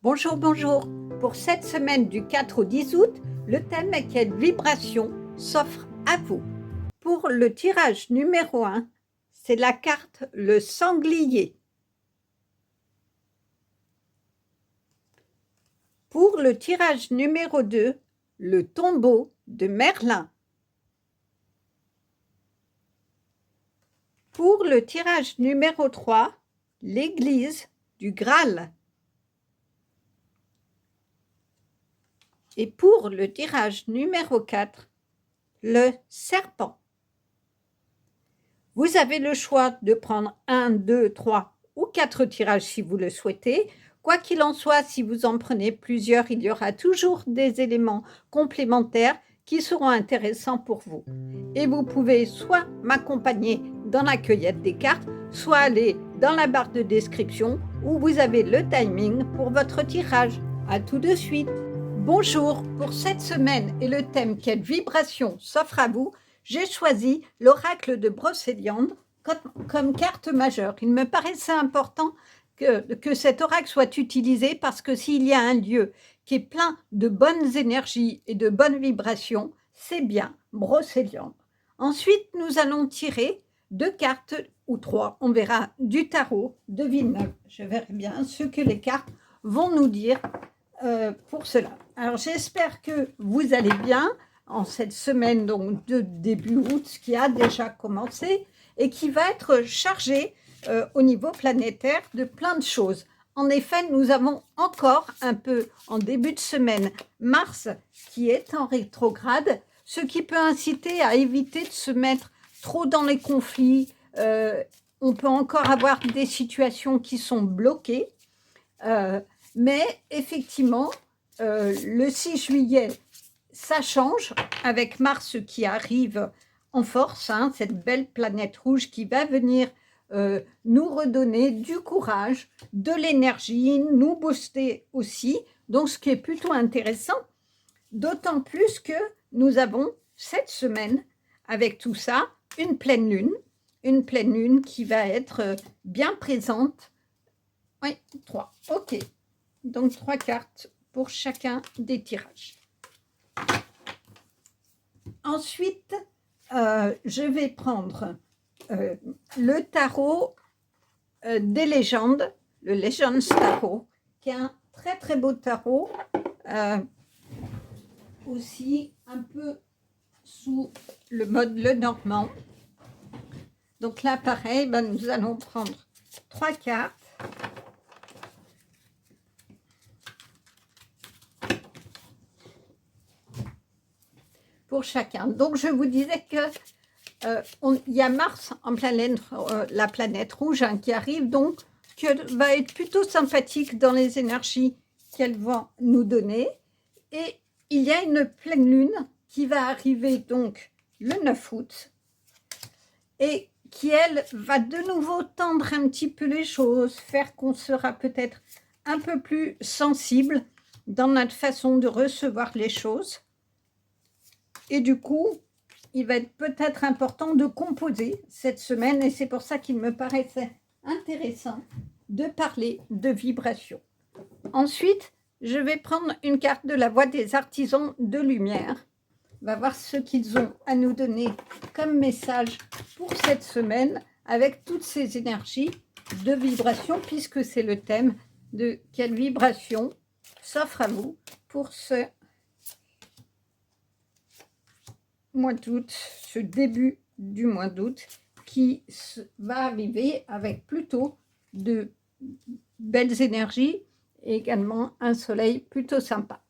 Bonjour, bonjour. Pour cette semaine du 4 au 10 août, le thème est quelle vibration s'offre à vous. Pour le tirage numéro 1, c'est la carte le sanglier. Pour le tirage numéro 2, le tombeau de Merlin. Pour le tirage numéro 3, l'église du Graal. Et pour le tirage numéro 4, le serpent. Vous avez le choix de prendre 1, 2, 3 ou 4 tirages si vous le souhaitez. Quoi qu'il en soit, si vous en prenez plusieurs, il y aura toujours des éléments complémentaires qui seront intéressants pour vous. Et vous pouvez soit m'accompagner dans la cueillette des cartes, soit aller dans la barre de description où vous avez le timing pour votre tirage. À tout de suite. Bonjour, pour cette semaine et le thème « Quelle vibration s'offre à vous ?» j'ai choisi l'oracle de Brocéliande comme carte majeure. Il me paraissait important que cet oracle soit utilisé parce que s'il y a un lieu qui est plein de bonnes énergies et de bonnes vibrations, c'est bien Brocéliande. Ensuite, nous allons tirer 2 cartes ou 3, on verra, du tarot de Villeneuve. Je verrai bien ce que les cartes vont nous dire pour cela. Alors, j'espère que vous allez bien en cette semaine donc, de début août qui a déjà commencé et qui va être chargée au niveau planétaire de plein de choses. En effet, nous avons encore un peu en début de semaine Mars qui est en rétrograde, ce qui peut inciter à éviter de se mettre trop dans les conflits. On peut encore avoir des situations qui sont bloquées. Mais effectivement, le 6 juillet, ça change avec Mars qui arrive en force, hein, cette belle planète rouge qui va venir nous redonner du courage, de l'énergie, nous booster aussi. Donc, ce qui est plutôt intéressant, d'autant plus que nous avons cette semaine, avec tout ça, une pleine lune qui va être bien présente. Oui, 3, ok. Donc, 3 cartes pour chacun des tirages. Ensuite, je vais prendre le tarot des légendes, le Legends Tarot, qui est un très très beau tarot, aussi un peu sous le mode Lenormand. Donc là, pareil, nous allons prendre 3 cartes. Pour chacun. Donc, je vous disais que il y a Mars en la planète rouge hein, qui arrive, donc qui va être plutôt sympathique dans les énergies qu'elle va nous donner. Et il y a une pleine lune qui va arriver donc le 9 août et qui, elle, va de nouveau tendre un petit peu les choses, faire qu'on sera peut-être un peu plus sensible dans notre façon de recevoir les choses. Et du coup, il va être peut-être important de composer cette semaine et c'est pour ça qu'il me paraissait intéressant de parler de vibration. Ensuite, je vais prendre une carte de la voix des artisans de lumière. On va voir ce qu'ils ont à nous donner comme message pour cette semaine avec toutes ces énergies de vibration puisque c'est le thème de quelle vibration s'offre à vous pour ce mois d'août, ce début du mois d'août qui va arriver avec plutôt de belles énergies et également un soleil plutôt sympa.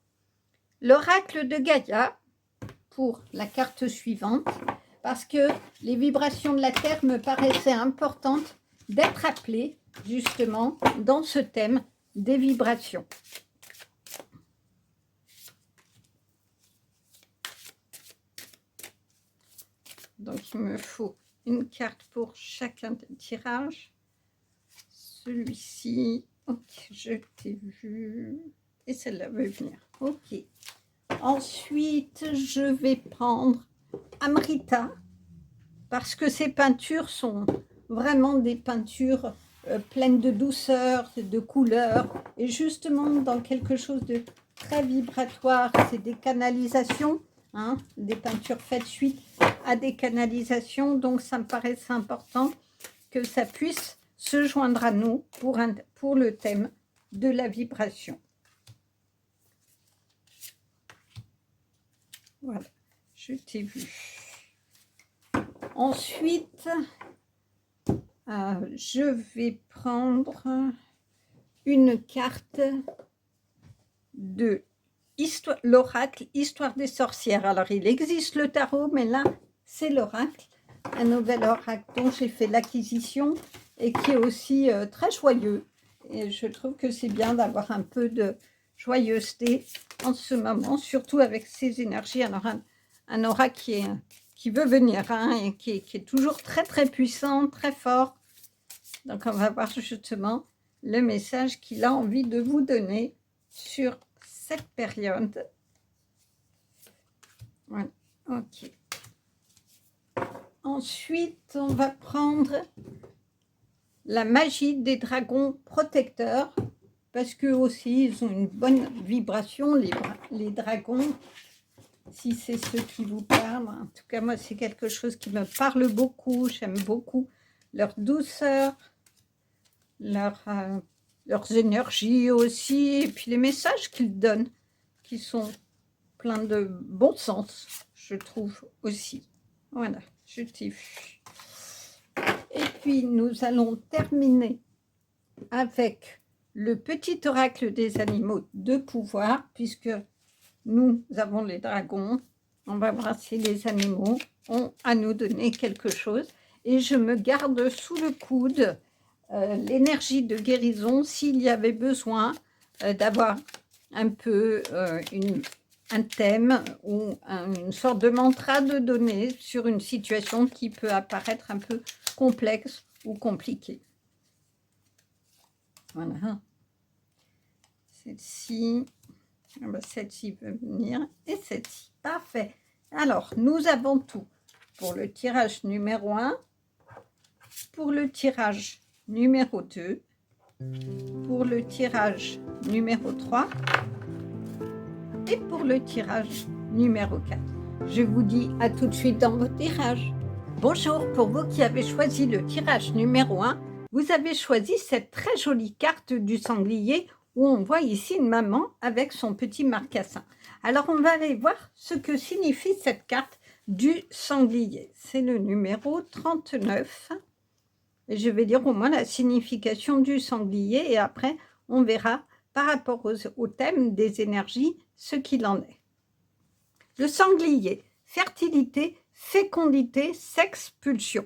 L'oracle de Gaïa pour la carte suivante parce que les vibrations de la Terre me paraissaient importantes d'être appelées justement dans ce thème des vibrations. Donc, il me faut une carte pour chacun des tirages. Celui-ci, ok, je t'ai vu. Et celle-là veut venir. Ok. Ensuite, je vais prendre Amrita, parce que ces peintures sont vraiment des peintures pleine de douceur, de couleur, et justement dans quelque chose de très vibratoire. C'est des canalisations, hein, des peintures faites suite à des canalisations, donc ça me paraissait important que ça puisse se joindre à nous pour le thème de la vibration. Voilà, je t'ai vu. Ensuite, je vais prendre une carte de l'oracle Histoire des sorcières. Alors, il existe le tarot, mais là, c'est l'oracle, un nouvel oracle dont j'ai fait l'acquisition et qui est aussi très joyeux. Et je trouve que c'est bien d'avoir un peu de joyeuseté en ce moment, surtout avec ces énergies. Alors, un oracle qui veut venir, hein, et qui est toujours très, très puissant, très fort. Donc, on va voir justement le message qu'il a envie de vous donner sur cette période. Voilà, ok. Ensuite, on va prendre la magie des dragons protecteurs, parce qu'eux aussi, ils ont une bonne vibration, les dragons, si c'est ceux qui vous parlent. En tout cas, moi, c'est quelque chose qui me parle beaucoup. J'aime beaucoup leur douceur, leurs énergies aussi, et puis les messages qu'ils donnent, qui sont pleins de bon sens, je trouve aussi. Voilà, je t'ai vu. Et puis, nous allons terminer avec le petit oracle des animaux de pouvoir, puisque nous avons les dragons. On va voir si les animaux ont à nous donner quelque chose. Et je me garde sous le coude l'énergie de guérison s'il y avait besoin d'avoir un peu un thème ou une sorte de mantra de donner sur une situation qui peut apparaître un peu complexe ou compliquée. Voilà. Celle-ci, celle-ci peut venir et celle-ci. Parfait. Alors, nous avons tout pour le tirage numéro 1, pour le tirage numéro 2, pour le tirage numéro 3 et pour le tirage numéro 4. Je vous dis à tout de suite dans vos tirages. Bonjour, pour vous qui avez choisi le tirage numéro 1, vous avez choisi cette très jolie carte du sanglier où on voit ici une maman avec son petit marcassin. Alors, on va aller voir ce que signifie cette carte du sanglier. C'est le numéro 39. Et je vais dire au moins la signification du sanglier et après, on verra par rapport au thème des énergies ce qu'il en est. Le sanglier, fertilité, fécondité, sexe, pulsion.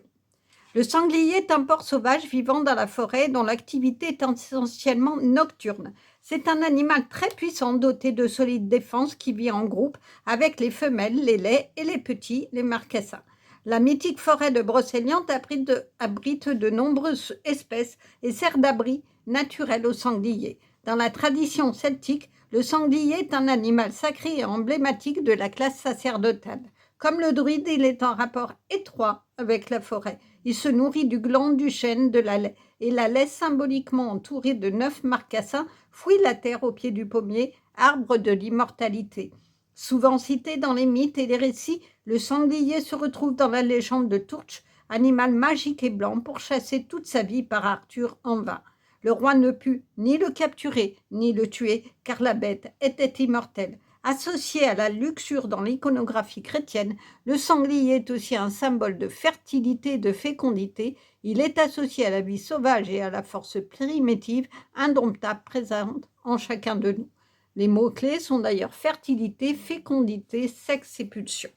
Le sanglier est un porc sauvage vivant dans la forêt dont l'activité est essentiellement nocturne. C'est un animal très puissant doté de solides défenses qui vit en groupe avec les femelles, les laids et les petits, les marcassins. La mythique forêt de Brocéliande abrite de nombreuses espèces et sert d'abri naturel aux sangliers. Dans la tradition celtique, le sanglier est un animal sacré et emblématique de la classe sacerdotale. Comme le druide, il est en rapport étroit avec la forêt. Il se nourrit du gland, du chêne, de la laie. Et la laie, symboliquement entourée de 9 marcassins, fouille la terre au pied du pommier, arbre de l'immortalité. Souvent cité dans les mythes et les récits, le sanglier se retrouve dans la légende de Turch, animal magique et blanc pourchassé toute sa vie par Arthur en vain. Le roi ne put ni le capturer, ni le tuer, car la bête était immortelle. Associé à la luxure dans l'iconographie chrétienne, le sanglier est aussi un symbole de fertilité et de fécondité. Il est associé à la vie sauvage et à la force primitive indomptable présente en chacun de nous. Les mots-clés sont d'ailleurs fertilité, fécondité, sexe et pulsion.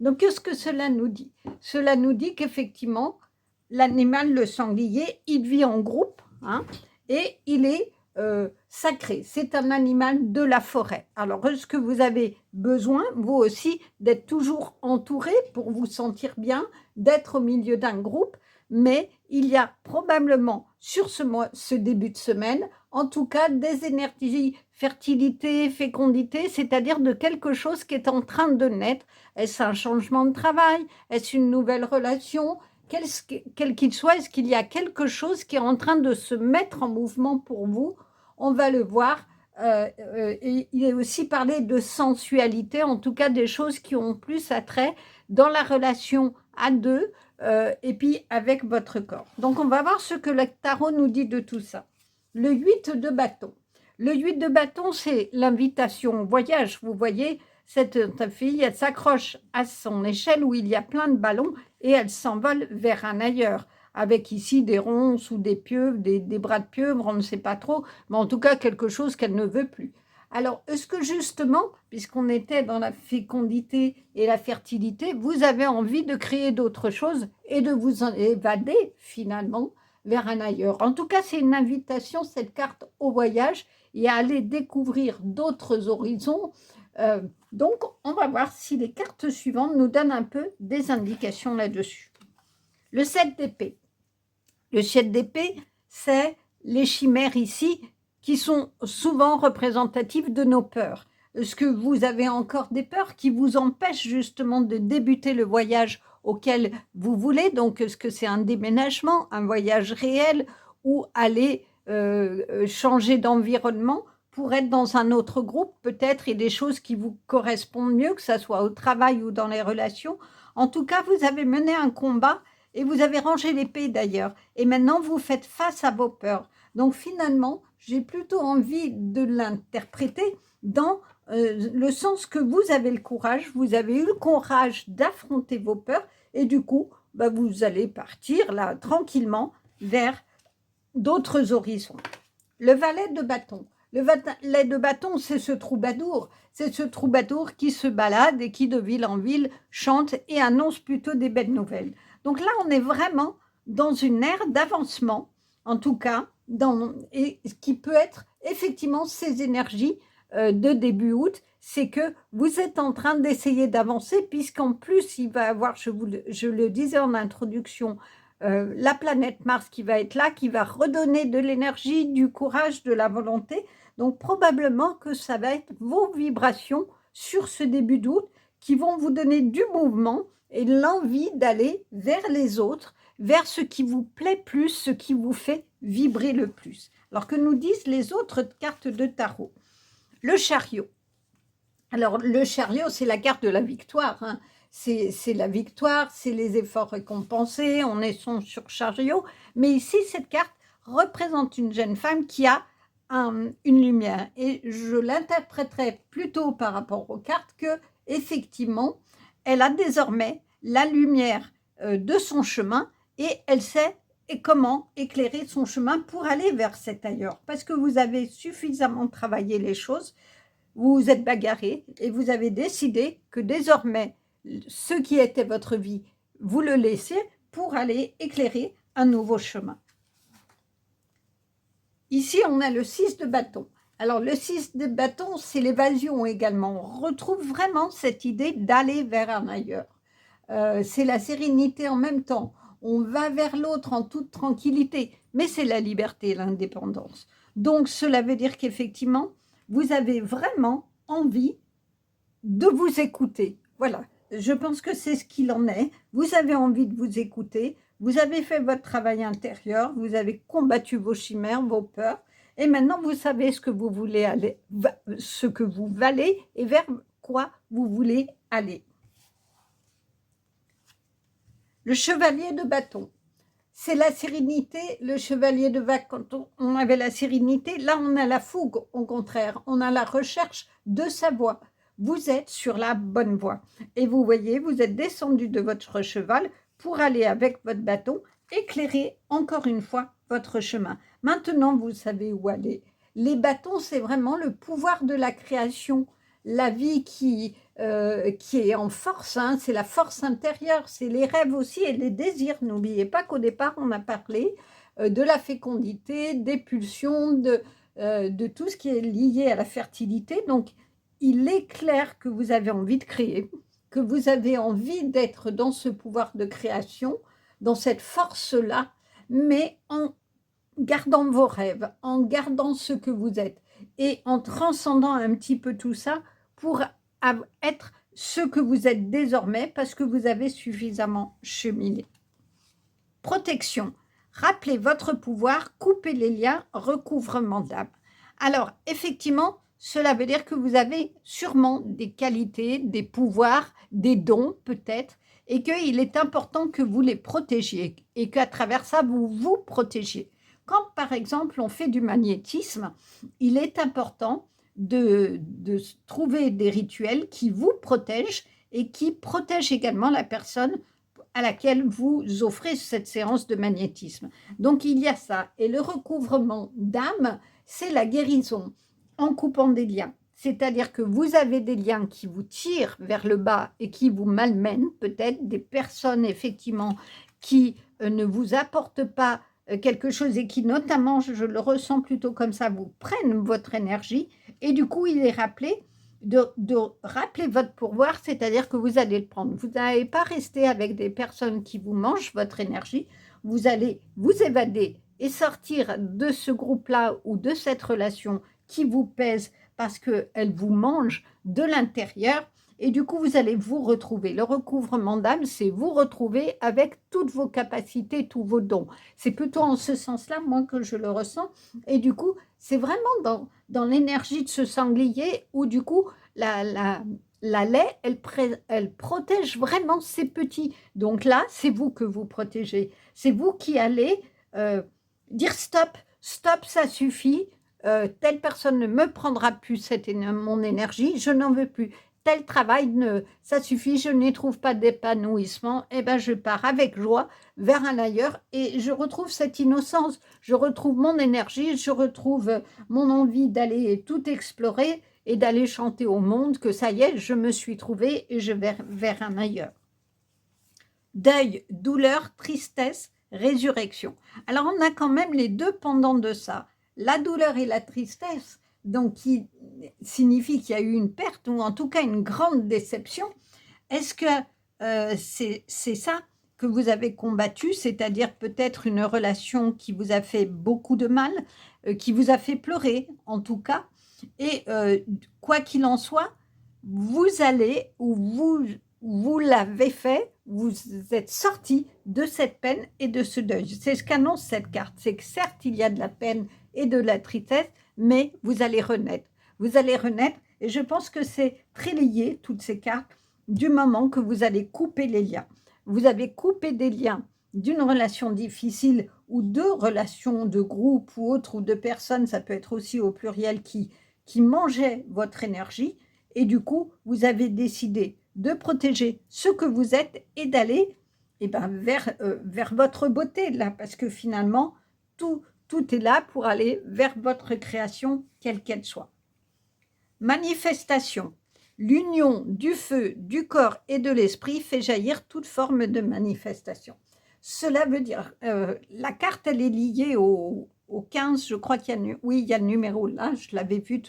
Donc, qu'est-ce que cela nous dit? Cela nous dit qu'effectivement, l'animal, le sanglier, il vit en groupe, hein, et il est sacré. C'est un animal de la forêt. Alors, est-ce que vous avez besoin, vous aussi, d'être toujours entouré pour vous sentir bien, d'être au milieu d'un groupe? Mais il y a probablement sur ce début de semaine, en tout cas, des énergies fertilité, fécondité, c'est-à-dire de quelque chose qui est en train de naître. Est-ce un changement de travail? Est-ce une nouvelle relation? quel qu'il soit, est-ce qu'il y a quelque chose qui est en train de se mettre en mouvement pour vous? On va le voir. Et il est aussi parlé de sensualité, en tout cas des choses qui ont plus attrait dans la relation à deux et puis avec votre corps. Donc, on va voir ce que le tarot nous dit de tout ça. Le 8 de bâton. Le 8 de bâton, c'est l'invitation au voyage. Vous voyez, cette fille, elle s'accroche à son échelle où il y a plein de ballons et elle s'envole vers un ailleurs, avec ici des ronces ou des pieuvres, des bras de pieuvre, on ne sait pas trop, mais en tout cas quelque chose qu'elle ne veut plus. Alors, est-ce que justement, puisqu'on était dans la fécondité et la fertilité, vous avez envie de créer d'autres choses et de vous en évader finalement vers un ailleurs? En tout cas, c'est une invitation, cette carte, au voyage et à aller découvrir d'autres horizons. Donc, on va voir si les cartes suivantes nous donnent un peu des indications là-dessus. Le 7 d'épée. Le 7 d'épée, c'est les chimères ici qui sont souvent représentatives de nos peurs. Est-ce que vous avez encore des peurs qui vous empêchent justement de débuter le voyage auquel vous voulez? Donc, est-ce que c'est un déménagement, un voyage réel ou aller changer d'environnement pour être dans un autre groupe peut-être et des choses qui vous correspondent mieux, que ce soit au travail ou dans les relations? En tout cas, vous avez mené un combat et vous avez rangé l'épée d'ailleurs. Et maintenant, vous faites face à vos peurs. Donc finalement, j'ai plutôt envie de l'interpréter dans le sens que vous avez le courage, vous avez eu le courage d'affronter vos peurs et du coup, bah, vous allez partir là tranquillement vers d'autres horizons. Le valet de bâton. Le valet de bâton, c'est ce troubadour. C'est ce troubadour qui se balade et qui, de ville en ville, chante et annonce plutôt des belles nouvelles. Donc là, on est vraiment dans une ère d'avancement, en tout cas, et ce qui peut être effectivement ces énergies de début août, c'est que vous êtes en train d'essayer d'avancer, puisqu'en plus, il va avoir, je le disais en introduction, la planète Mars qui va être là, qui va redonner de l'énergie, du courage, de la volonté. Donc probablement que ça va être vos vibrations sur ce début d'août qui vont vous donner du mouvement et l'envie d'aller vers les autres, vers ce qui vous plaît plus, ce qui vous fait vibrer le plus. Alors que nous disent les autres cartes de tarot. Le chariot. Alors le chariot, c'est la carte de la victoire, hein. C'est la victoire, c'est les efforts récompensés, on est sur chariot. Mais ici, cette carte représente une jeune femme qui a une lumière. Et je l'interpréterai plutôt par rapport aux cartes que, effectivement, elle a désormais la lumière de son chemin et elle sait comment éclairer son chemin pour aller vers cet ailleurs. Parce que vous avez suffisamment travaillé les choses, vous vous êtes bagarré et vous avez décidé que désormais, ce qui était votre vie, vous le laissez pour aller éclairer un nouveau chemin. Ici, on a le 6 de bâton. Alors, le 6 de bâton, c'est l'évasion également. On retrouve vraiment cette idée d'aller vers un ailleurs. C'est la sérénité en même temps. On va vers l'autre en toute tranquillité, mais c'est la liberté, l'indépendance. Donc, cela veut dire qu'effectivement, vous avez vraiment envie de vous écouter. Voilà, je pense que c'est ce qu'il en est. Vous avez envie de vous écouter, vous avez fait votre travail intérieur, vous avez combattu vos chimères, vos peurs, et maintenant vous savez ce que vous voulez aller, ce que vous valez et vers quoi vous voulez aller. Le chevalier de bâton. C'est la sérénité, le chevalier de bâton, quand on avait la sérénité, là on a la fougue, au contraire, on a la recherche de sa voie. Vous êtes sur la bonne voie. Et vous voyez, vous êtes descendu de votre cheval pour aller avec votre bâton éclairer encore une fois votre chemin. Maintenant, vous savez où aller. Les bâtons, c'est vraiment le pouvoir de la création, la vie qui est en force, hein, c'est la force intérieure, c'est les rêves aussi et les désirs. N'oubliez pas qu'au départ, on a parlé de la fécondité, des pulsions, de tout ce qui est lié à la fertilité. Donc, il est clair que vous avez envie de créer, que vous avez envie d'être dans ce pouvoir de création, dans cette force-là, mais en gardant vos rêves, en gardant ce que vous êtes et en transcendant un petit peu tout ça pour être ce que vous êtes désormais parce que vous avez suffisamment cheminé. protection. Rappelez votre pouvoir, coupez les liens, recouvrement d'âme. Alors, effectivement, cela veut dire que vous avez sûrement des qualités, des pouvoirs, des dons peut-être, et qu'il est important que vous les protégiez et qu'à travers ça, vous vous protégiez. Quand, par exemple, on fait du magnétisme, il est important de trouver des rituels qui vous protègent et qui protègent également la personne à laquelle vous offrez cette séance de magnétisme. Donc, il y a ça. Et le recouvrement d'âme, c'est la guérison en coupant des liens. C'est-à-dire que vous avez des liens qui vous tirent vers le bas et qui vous malmènent, peut-être des personnes effectivement qui ne vous apportent pas quelque chose et qui notamment, je le ressens plutôt comme ça, vous prennent votre énergie et du coup il est rappelé de rappeler votre pouvoir, c'est-à-dire que vous allez le prendre. Vous n'allez pas rester avec des personnes qui vous mangent votre énergie, vous allez vous évader et sortir de ce groupe-là ou de cette relation qui vous pèse parce qu'elle vous mange de l'intérieur et du coup vous allez vous retrouver. Le recouvrement d'âme, c'est vous retrouver avec toutes vos capacités, tous vos dons. C'est plutôt en ce sens-là, moi, que je le ressens. Et du coup, c'est vraiment dans l'énergie de ce sanglier où du coup, la lait, elle protège vraiment ses petits. Donc là, c'est vous que vous protégez. C'est vous qui allez dire stop, stop, ça suffit. Telle personne ne me prendra plus mon énergie, je n'en veux plus. Tel travail, ça suffit, je n'y trouve pas d'épanouissement, et ben je pars avec joie vers un ailleurs et je retrouve cette innocence, je retrouve mon énergie, je retrouve mon envie d'aller tout explorer et d'aller chanter au monde que ça y est, je me suis trouvée et je vais vers un ailleurs. Deuil, douleur, tristesse, résurrection. Alors on a quand même les deux pendants de ça. La douleur et la tristesse, donc qui signifie qu'il y a eu une perte ou en tout cas une grande déception. Est-ce que c'est ça que vous avez combattu, c'est-à-dire peut-être une relation qui vous a fait beaucoup de mal, qui vous a fait pleurer en tout cas, et quoi qu'il en soit, vous allez ou vous l'avez fait, vous êtes sorti de cette peine et de ce deuil. C'est ce qu'annonce cette carte, c'est que certes il y a de la peine et de la tristesse, mais vous allez renaître. Vous allez renaître et je pense que c'est très lié, toutes ces cartes, du moment que vous allez couper les liens. Vous avez coupé des liens d'une relation difficile ou de relations de groupe ou autre ou de personnes, ça peut être aussi au pluriel, qui mangeaient votre énergie et du coup, vous avez décidé de protéger ce que vous êtes et d'aller vers votre beauté, là, parce que finalement, tout est là pour aller vers votre création, quelle qu'elle soit. Manifestation. L'union du feu, du corps et de l'esprit fait jaillir toute forme de manifestation. Cela veut dire, la carte, elle est liée au 15, je crois qu'il y a, oui, il y a le numéro là, je l'avais vu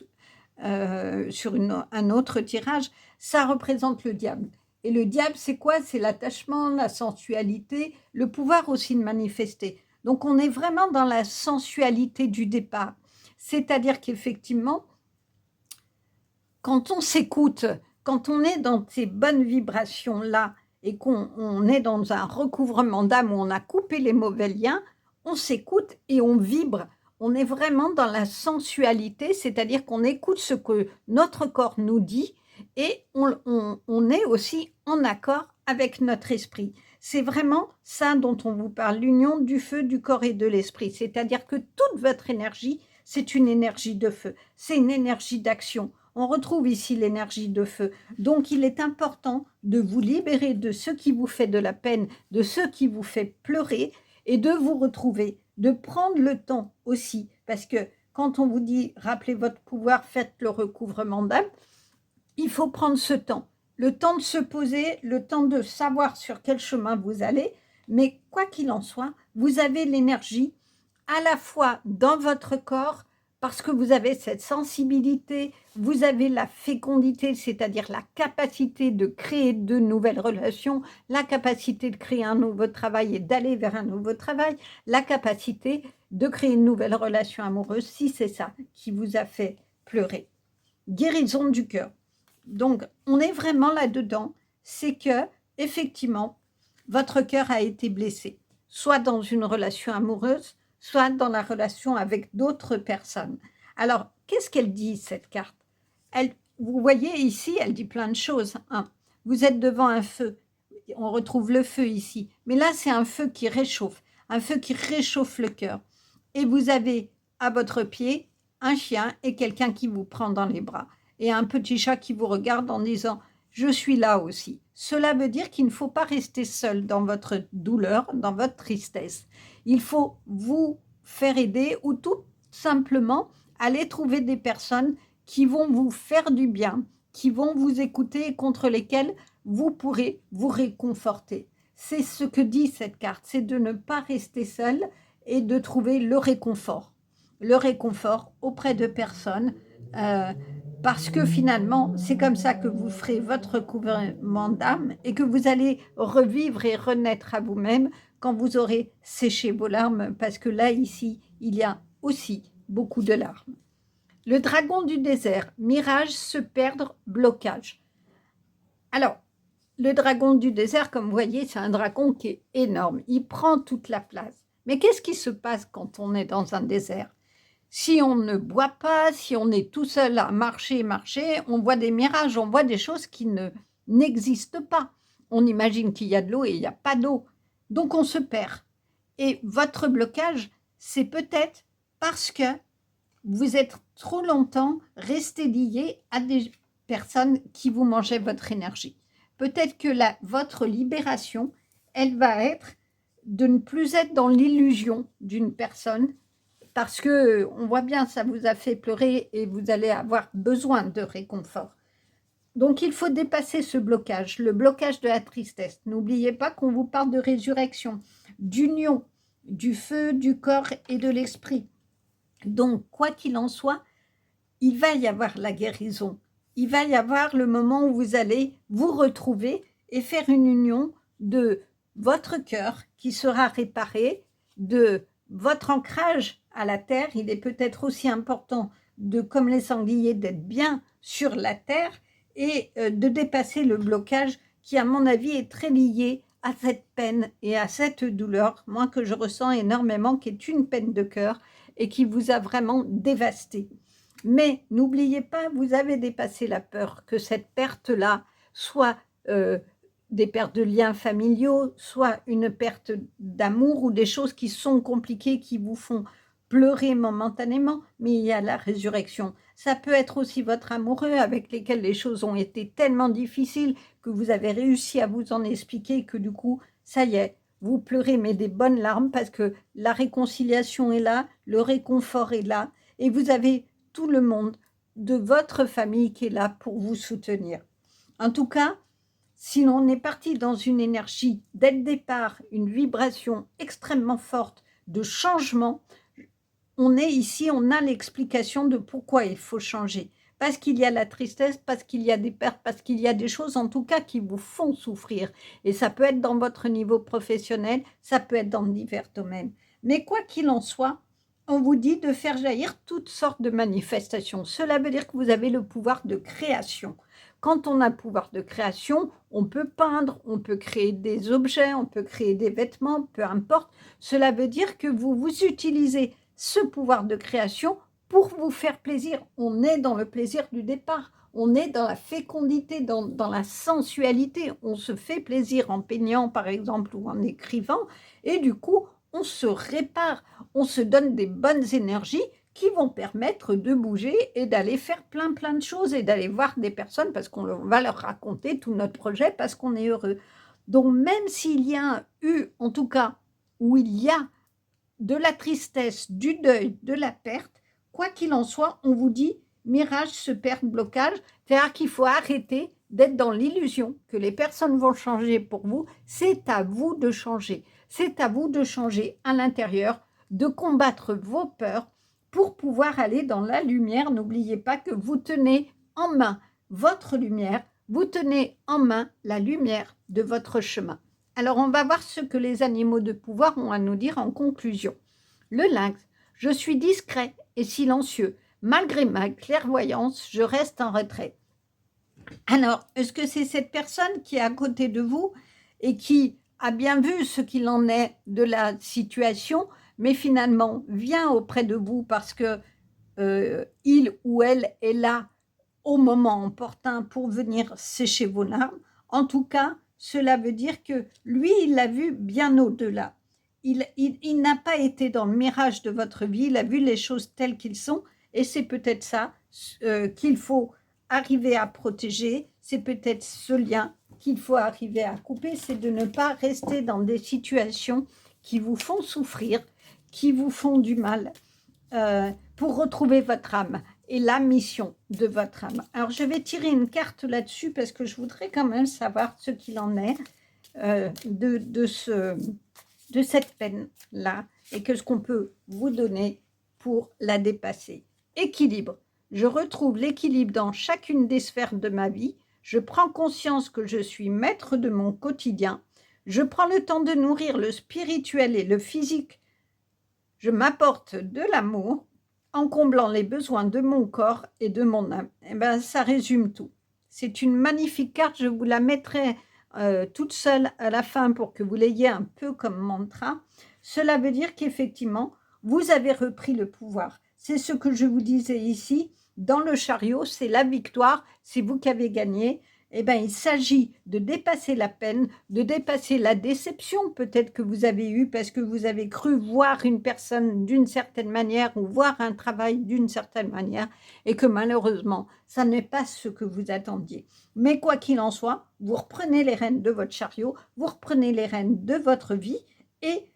sur un autre tirage, ça représente le diable. Et le diable, c'est quoi? C'est l'attachement, la sensualité, le pouvoir aussi de manifester. Donc, on est vraiment dans la sensualité du départ. C'est-à-dire qu'effectivement, quand on s'écoute, quand on est dans ces bonnes vibrations-là et qu'on est dans un recouvrement d'âme où on a coupé les mauvais liens, on s'écoute et on vibre. On est vraiment dans la sensualité, c'est-à-dire qu'on écoute ce que notre corps nous dit et on est aussi en accord avec notre esprit. C'est vraiment ça dont on vous parle, l'union du feu, du corps et de l'esprit. C'est-à-dire que toute votre énergie, c'est une énergie de feu, c'est une énergie d'action. On retrouve ici l'énergie de feu. Donc, il est important de vous libérer de ce qui vous fait de la peine, de ce qui vous fait pleurer et de vous retrouver, de prendre le temps aussi. Parce que quand on vous dit, rappelez votre pouvoir, faites le recouvrement d'âme, il faut prendre ce temps. Le temps de se poser, le temps de savoir sur quel chemin vous allez. Mais quoi qu'il en soit, vous avez l'énergie à la fois dans votre corps, parce que vous avez cette sensibilité, vous avez la fécondité, c'est-à-dire la capacité de créer de nouvelles relations, la capacité de créer un nouveau travail et d'aller vers un nouveau travail, la capacité de créer une nouvelle relation amoureuse, si c'est ça qui vous a fait pleurer. Guérison du cœur. Donc, on est vraiment là-dedans, c'est que, effectivement, votre cœur a été blessé. soit dans une relation amoureuse, soit dans la relation avec d'autres personnes. Alors, qu'est-ce qu'elle dit, cette carte? Vous voyez ici, elle dit plein de choses, hein. Vous êtes devant un feu. On retrouve le feu ici. Mais là, c'est un feu qui réchauffe le cœur. Et vous avez à votre pied un chien et quelqu'un qui vous prend dans les bras. Et un petit chat qui vous regarde en disant « Je suis là aussi ». Cela veut dire qu'il ne faut pas rester seul dans votre douleur, dans votre tristesse. Il faut vous faire aider ou tout simplement aller trouver des personnes qui vont vous faire du bien, qui vont vous écouter et contre lesquelles vous pourrez vous réconforter. C'est ce que dit cette carte, c'est de ne pas rester seul et de trouver le réconfort auprès de personnes, parce que finalement, c'est comme ça que vous ferez votre recouvrement d'âme et que vous allez revivre et renaître à vous-même quand vous aurez séché vos larmes, parce que là, ici, il y a aussi beaucoup de larmes. Le dragon du désert, mirage, se perdre, blocage. Alors, le dragon du désert, comme vous voyez, c'est un dragon qui est énorme. Il prend toute la place. Mais qu'est-ce qui se passe quand on est dans un désert? Si on ne boit pas, si on est tout seul à marcher, on voit des mirages, on voit des choses qui n'existent pas. On imagine qu'il y a de l'eau et il n'y a pas d'eau. Donc on se perd. Et votre blocage, c'est peut-être parce que vous êtes trop longtemps resté lié à des personnes qui vous mangeaient votre énergie. Peut-être que votre libération, elle va être de ne plus être dans l'illusion d'une personne, parce que on voit bien, ça vous a fait pleurer et vous allez avoir besoin de réconfort. Donc, il faut dépasser ce blocage, le blocage de la tristesse. N'oubliez pas qu'on vous parle de résurrection, d'union, du feu, du corps et de l'esprit. Donc, quoi qu'il en soit, il va y avoir la guérison. Il va y avoir le moment où vous allez vous retrouver et faire une union de votre cœur qui sera réparé, de votre ancrage à la terre. Il est peut-être aussi important, comme les sangliers, d'être bien sur la terre et de dépasser le blocage qui, à mon avis, est très lié à cette peine et à cette douleur, moi que je ressens énormément, qui est une peine de cœur et qui vous a vraiment dévasté. Mais n'oubliez pas, vous avez dépassé la peur que cette perte-là soit des pertes de liens familiaux, soit une perte d'amour ou des choses qui sont compliquées, qui vous font pleurer momentanément, mais il y a la résurrection. Ça peut être aussi votre amoureux avec lesquels les choses ont été tellement difficiles que vous avez réussi à vous en expliquer, que du coup, ça y est, vous pleurez, mais des bonnes larmes, parce que la réconciliation est là, le réconfort est là, et vous avez tout le monde de votre famille qui est là pour vous soutenir. En tout cas, si l'on est parti dans une énergie, dès le départ, une vibration extrêmement forte de changement, on est ici, on a l'explication de pourquoi il faut changer. Parce qu'il y a la tristesse, parce qu'il y a des pertes, parce qu'il y a des choses en tout cas qui vous font souffrir. Et ça peut être dans votre niveau professionnel, ça peut être dans divers domaines. Mais quoi qu'il en soit, on vous dit de faire jaillir toutes sortes de manifestations. Cela veut dire que vous avez le pouvoir de création. Quand on a le pouvoir de création, on peut peindre, on peut créer des objets, on peut créer des vêtements, peu importe. Cela veut dire que vous utilisez ce pouvoir de création pour vous faire plaisir. On est dans le plaisir du départ, on est dans la fécondité, dans la sensualité. On se fait plaisir en peignant, par exemple, ou en écrivant, et du coup, on se répare, on se donne des bonnes énergies qui vont permettre de bouger et d'aller faire plein de choses et d'aller voir des personnes parce qu'on va leur raconter tout notre projet parce qu'on est heureux. Donc même s'il y a eu, en tout cas, où il y a de la tristesse, du deuil, de la perte, quoi qu'il en soit, on vous dit mirage, se perd, blocage, c'est-à-dire qu'il faut arrêter d'être dans l'illusion que les personnes vont changer pour vous. C'est à vous de changer. C'est à vous de changer à l'intérieur, de combattre vos peurs pour pouvoir aller dans la lumière. N'oubliez pas que vous tenez en main votre lumière, vous tenez en main la lumière de votre chemin. Alors, on va voir ce que les animaux de pouvoir ont à nous dire en conclusion. Le lynx, je suis discret et silencieux. Malgré ma clairvoyance, je reste en retrait. Alors, est-ce que c'est cette personne qui est à côté de vous et qui a bien vu ce qu'il en est de la situation, mais finalement vient auprès de vous parce que il ou elle est là au moment opportun pour venir sécher vos larmes. En tout cas, cela veut dire que lui, il l'a vu bien au-delà. Il n'a pas été dans le mirage de votre vie, il a vu les choses telles qu'elles sont, et c'est peut-être ça qu'il faut arriver à protéger, c'est peut-être ce lien qu'il faut arriver à couper, c'est de ne pas rester dans des situations qui vous font souffrir, qui vous font du mal, pour retrouver votre âme et la mission de votre âme. Alors, je vais tirer une carte là-dessus parce que je voudrais quand même savoir ce qu'il en est de cette peine-là et qu'est-ce qu'on peut vous donner pour la dépasser. Équilibre. Je retrouve l'équilibre dans chacune des sphères de ma vie. Je prends conscience que je suis maître de mon quotidien. Je prends le temps de nourrir le spirituel et le physique. Je m'apporte de l'amour en comblant les besoins de mon corps et de mon âme. Eh bien, ça résume tout. C'est une magnifique carte, je vous la mettrai toute seule à la fin pour que vous l'ayez un peu comme mantra. Cela veut dire qu'effectivement, vous avez repris le pouvoir. C'est ce que je vous disais ici, dans le chariot, c'est la victoire, c'est vous qui avez gagné. Eh bien, il s'agit de dépasser la peine, de dépasser la déception peut-être que vous avez eue parce que vous avez cru voir une personne d'une certaine manière ou voir un travail d'une certaine manière et que malheureusement, ça n'est pas ce que vous attendiez. Mais quoi qu'il en soit, vous reprenez les rênes de votre chariot, vous reprenez les rênes de votre vie et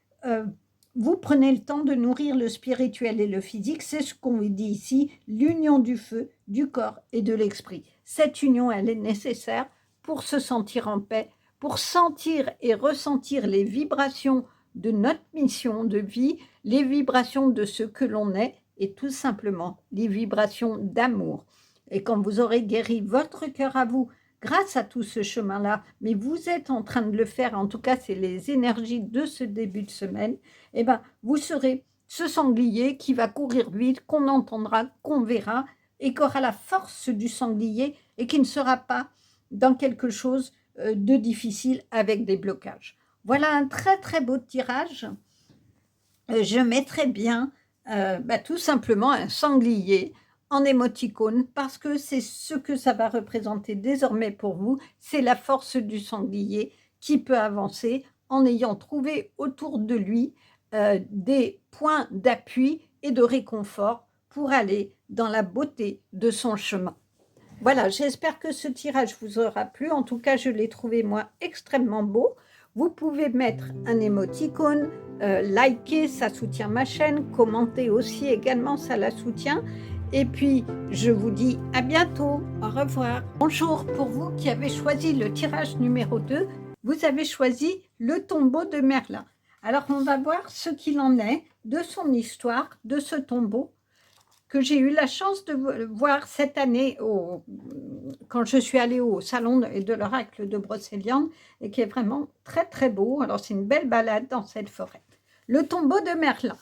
vous prenez le temps de nourrir le spirituel et le physique. C'est ce qu'on dit ici, l'union du feu, du corps et de l'esprit. Cette union, elle est nécessaire pour se sentir en paix, pour sentir et ressentir les vibrations de notre mission de vie, les vibrations de ce que l'on est et tout simplement les vibrations d'amour. Et quand vous aurez guéri votre cœur à vous, grâce à tout ce chemin-là, mais vous êtes en train de le faire, en tout cas c'est les énergies de ce début de semaine, eh bien vous serez ce sanglier qui va courir vite, qu'on entendra, qu'on verra, et qui aura la force du sanglier et qui ne sera pas dans quelque chose de difficile avec des blocages. Voilà un très très beau tirage. Je mettrai bien tout simplement un sanglier en émoticône parce que c'est ce que ça va représenter désormais pour vous, c'est la force du sanglier qui peut avancer en ayant trouvé autour de lui des points d'appui et de réconfort pour aller dans la beauté de son chemin. Voilà, j'espère que ce tirage vous aura plu. En tout cas, je l'ai trouvé, moi, extrêmement beau. Vous pouvez mettre un émoticône, liker, ça soutient ma chaîne, commenter aussi également, ça la soutient. Et puis, je vous dis à bientôt. Au revoir. Bonjour, pour vous qui avez choisi le tirage numéro 2, vous avez choisi le tombeau de Merlin. Alors, on va voir ce qu'il en est de son histoire, de ce tombeau que j'ai eu la chance de voir cette année quand je suis allée au salon de l'oracle de Brocéliande et qui est vraiment très très beau. Alors, c'est une belle balade dans cette forêt. Le tombeau de Merlin.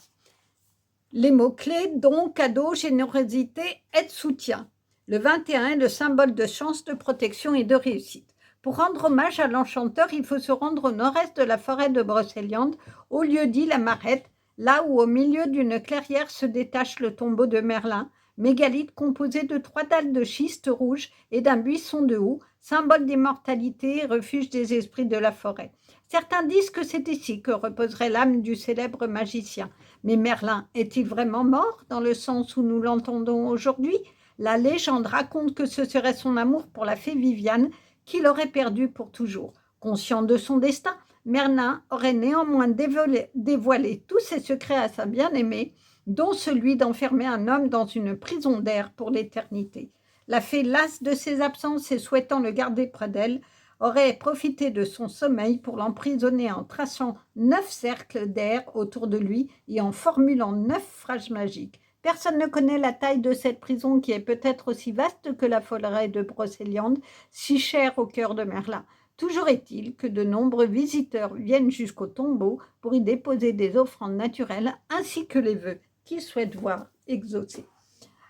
Les mots-clés, don, cadeau, générosité, aide, soutien. Le 21 est le symbole de chance, de protection et de réussite. Pour rendre hommage à l'enchanteur, il faut se rendre au nord-est de la forêt de Brocéliande, au lieu dit la Marette, là où au milieu d'une clairière se détache le tombeau de Merlin, mégalithe composé de 3 dalles de schiste rouge et d'un buisson de houx, symbole d'immortalité et refuge des esprits de la forêt. Certains disent que c'est ici que reposerait l'âme du célèbre magicien. Mais Merlin est-il vraiment mort dans le sens où nous l'entendons aujourd'hui? La légende raconte que ce serait son amour pour la fée Viviane qui l'aurait perdu pour toujours. Conscient de son destin, Merlin aurait néanmoins dévoilé tous ses secrets à sa bien-aimée, dont celui d'enfermer un homme dans une prison d'air pour l'éternité. La fée, lasse de ses absences et souhaitant le garder près d'elle, aurait profité de son sommeil pour l'emprisonner en traçant 9 cercles d'air autour de lui et en formulant 9 phrases magiques. Personne ne connaît la taille de cette prison qui est peut-être aussi vaste que la forêt de Brocéliande, si chère au cœur de Merlin. Toujours est-il que de nombreux visiteurs viennent jusqu'au tombeau pour y déposer des offrandes naturelles ainsi que les vœux qu'ils souhaitent voir exaucés.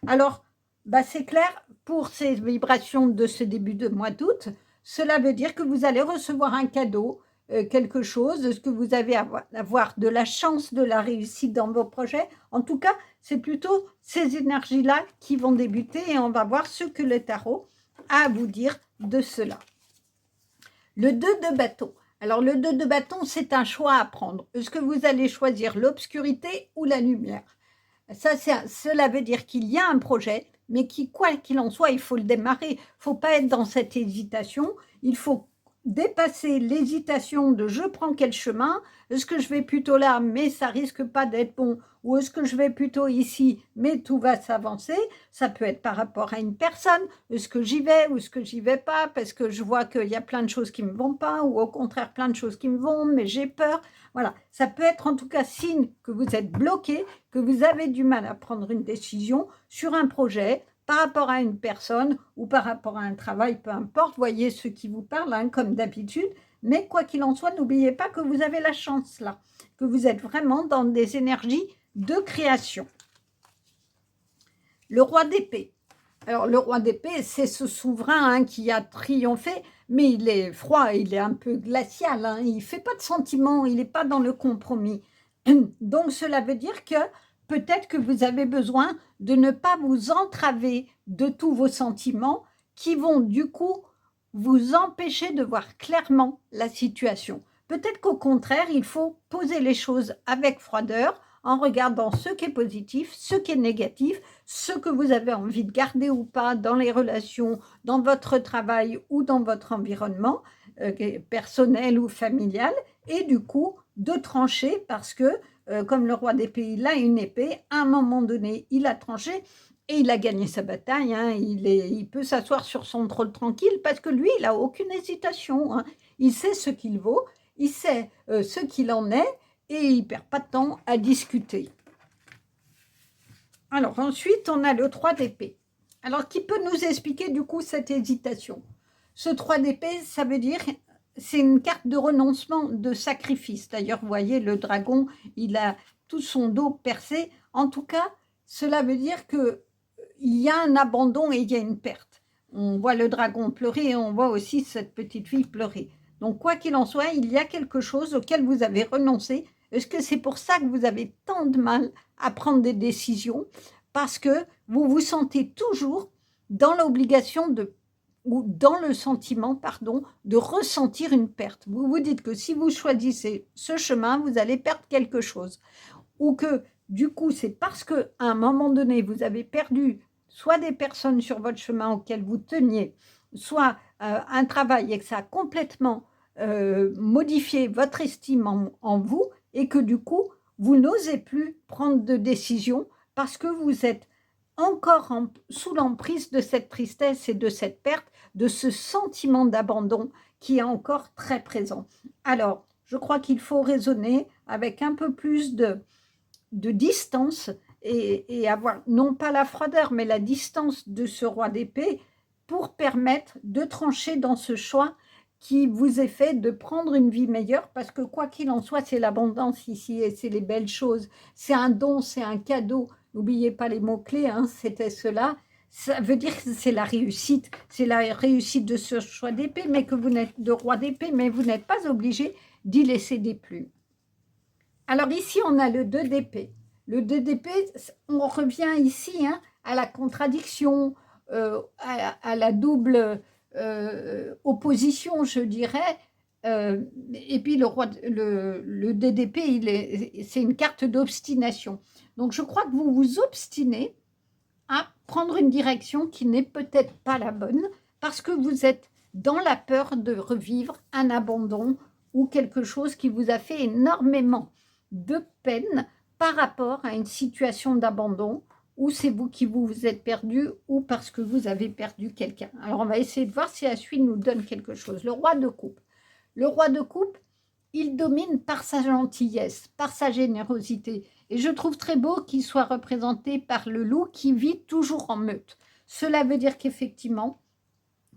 Alors, c'est clair, pour ces vibrations de ce début de mois d'août, cela veut dire que vous allez recevoir un cadeau quelque chose? Est-ce que vous avez avoir de la chance, de la réussite dans vos projets? En tout cas, c'est plutôt ces énergies-là qui vont débuter et on va voir ce que le tarot a à vous dire de cela. Le 2 de bâton. Alors, le 2 de bâton, c'est un choix à prendre. Est-ce que vous allez choisir l'obscurité ou la lumière? Cela veut dire qu'il y a un projet, mais quoi qu'il en soit, il faut le démarrer. Il ne faut pas être dans cette hésitation. Il faut dépasser l'hésitation de je prends quel chemin, est-ce que je vais plutôt là, mais ça risque pas d'être bon, ou est-ce que je vais plutôt ici, mais tout va s'avancer. Ça peut être par rapport à une personne, est-ce que j'y vais ou est-ce que j'y vais pas, parce que je vois qu'il y a plein de choses qui me vont pas, ou au contraire plein de choses qui me vont, mais j'ai peur. Voilà, ça peut être en tout cas signe que vous êtes bloqué, que vous avez du mal à prendre une décision sur un projet, par rapport à une personne ou par rapport à un travail, peu importe, voyez ceux qui vous parlent, hein, comme d'habitude, mais quoi qu'il en soit, n'oubliez pas que vous avez la chance là, que vous êtes vraiment dans des énergies de création. Le roi d'épée. Alors, le roi d'épée, c'est ce souverain hein, qui a triomphé, mais il est froid, il est un peu glacial, hein, il ne fait pas de sentiments, il n'est pas dans le compromis. Donc, cela veut dire que peut-être que vous avez besoin de ne pas vous entraver de tous vos sentiments qui vont du coup vous empêcher de voir clairement la situation. Peut-être qu'au contraire, il faut poser les choses avec froideur en regardant ce qui est positif, ce qui est négatif, ce que vous avez envie de garder ou pas dans les relations, dans votre travail ou dans votre environnement personnel ou familial, et du coup de trancher parce que comme le roi d'épée, il a une épée, à un moment donné, il a tranché et il a gagné sa bataille. Hein. Il peut s'asseoir sur son trône tranquille parce que lui, il n'a aucune hésitation. Hein. Il sait ce qu'il vaut, il sait ce qu'il en est et il ne perd pas de temps à discuter. Alors ensuite, on a le 3 d'épée. Alors, qui peut nous expliquer du coup cette hésitation? Ce 3 d'épée, ça veut dire c'est une carte de renoncement, de sacrifice. D'ailleurs, vous voyez, le dragon, il a tout son dos percé. En tout cas, cela veut dire qu'il y a un abandon et il y a une perte. On voit le dragon pleurer et on voit aussi cette petite fille pleurer. Donc, quoi qu'il en soit, il y a quelque chose auquel vous avez renoncé. Est-ce que c'est pour ça que vous avez tant de mal à prendre des décisions? Parce que vous vous sentez toujours dans l'obligation de ou dans le sentiment, pardon, de ressentir une perte. Vous vous dites que si vous choisissez ce chemin, vous allez perdre quelque chose. Ou que, du coup, c'est parce qu'à un moment donné, vous avez perdu soit des personnes sur votre chemin auxquelles vous teniez, soit un travail et que ça a complètement modifié votre estime en vous et que, du coup, vous n'osez plus prendre de décision parce que vous êtes encore sous l'emprise de cette tristesse et de cette perte, de ce sentiment d'abandon qui est encore très présent. Alors, je crois qu'il faut raisonner avec un peu plus de distance et avoir, non pas la froideur, mais la distance de ce roi d'épée pour permettre de trancher dans ce choix qui vous est fait de prendre une vie meilleure, parce que quoi qu'il en soit, c'est l'abondance ici et c'est les belles choses. C'est un don, c'est un cadeau. N'oubliez pas les mots-clés, hein, c'était cela. Ça veut dire que c'est la réussite de ce choix d'épée, mais que vous n'êtes de roi d'épée, mais vous n'êtes pas obligé d'y laisser des plumes. Alors ici, on a le 2 d'épée. Le 2 d'épée, on revient ici hein, à la contradiction, à la double opposition, je dirais. Et puis le 2 d'épée, c'est une carte d'obstination. Donc je crois que vous vous obstinez à prendre une direction qui n'est peut-être pas la bonne parce que vous êtes dans la peur de revivre un abandon ou quelque chose qui vous a fait énormément de peine par rapport à une situation d'abandon ou c'est vous qui vous êtes perdu ou parce que vous avez perdu quelqu'un. Alors, on va essayer de voir si la suite nous donne quelque chose. Le roi de coupe. Le roi de coupe, il domine par sa gentillesse, par sa générosité. Et je trouve très beau qu'il soit représenté par le loup qui vit toujours en meute. Cela veut dire qu'effectivement,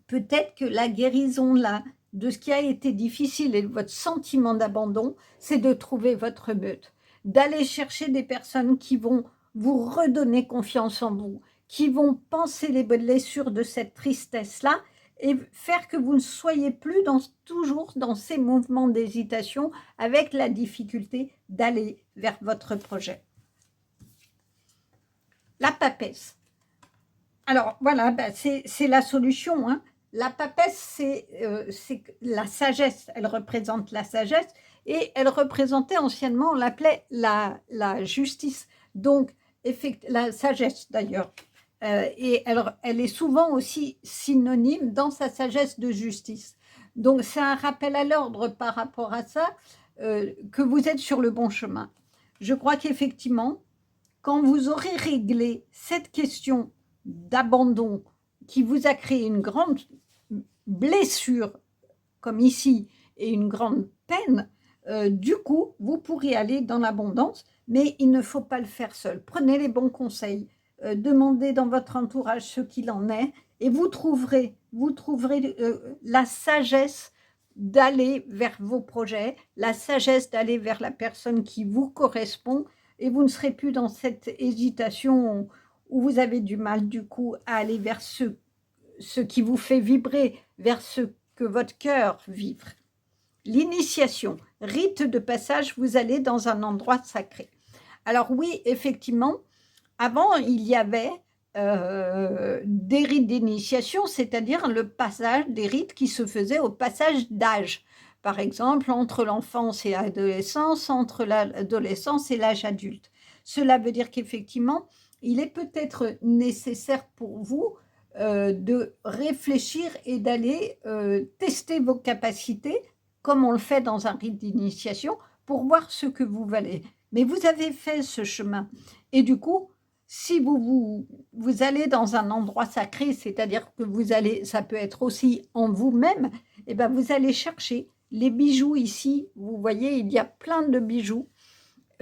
peut-être que la guérison là, de ce qui a été difficile et de votre sentiment d'abandon, c'est de trouver votre meute, d'aller chercher des personnes qui vont vous redonner confiance en vous, qui vont penser les blessures de cette tristesse-là et faire que vous ne soyez plus toujours dans ces mouvements d'hésitation avec la difficulté d'aller vers votre projet. La papesse. Alors voilà, ben c'est la solution, hein. La papesse, c'est la sagesse, elle représente la sagesse et elle représentait anciennement, on l'appelait la justice, donc la sagesse d'ailleurs. Et elle est souvent aussi synonyme dans sa sagesse de justice. Donc c'est un rappel à l'ordre par rapport à ça, que vous êtes sur le bon chemin. Je crois qu'effectivement, quand vous aurez réglé cette question d'abandon qui vous a créé une grande blessure, comme ici, et une grande peine, du coup, vous pourrez aller dans l'abondance, mais il ne faut pas le faire seul. Prenez les bons conseils, demandez dans votre entourage ce qu'il en est, et vous trouverez la sagesse d'aller vers vos projets, la sagesse d'aller vers la personne qui vous correspond, et vous ne serez plus dans cette hésitation où vous avez du mal, du coup, à aller vers ce qui vous fait vibrer, vers ce que votre cœur vibre. L'initiation, rite de passage, vous allez dans un endroit sacré. Alors oui, effectivement, avant, il y avait des rites d'initiation, c'est-à-dire le passage, des rites qui se faisaient au passage d'âge. Par exemple, entre l'enfance et l'adolescence, entre l'adolescence et l'âge adulte. Cela veut dire qu'effectivement, il est peut-être nécessaire pour vous de réfléchir et d'aller tester vos capacités, comme on le fait dans un rite d'initiation, pour voir ce que vous valez. Mais vous avez fait ce chemin. Et du coup, si vous allez dans un endroit sacré, c'est-à-dire que vous allez, ça peut être aussi en vous-même, et ben vous allez chercher les bijoux ici. Vous voyez, il y a plein de bijoux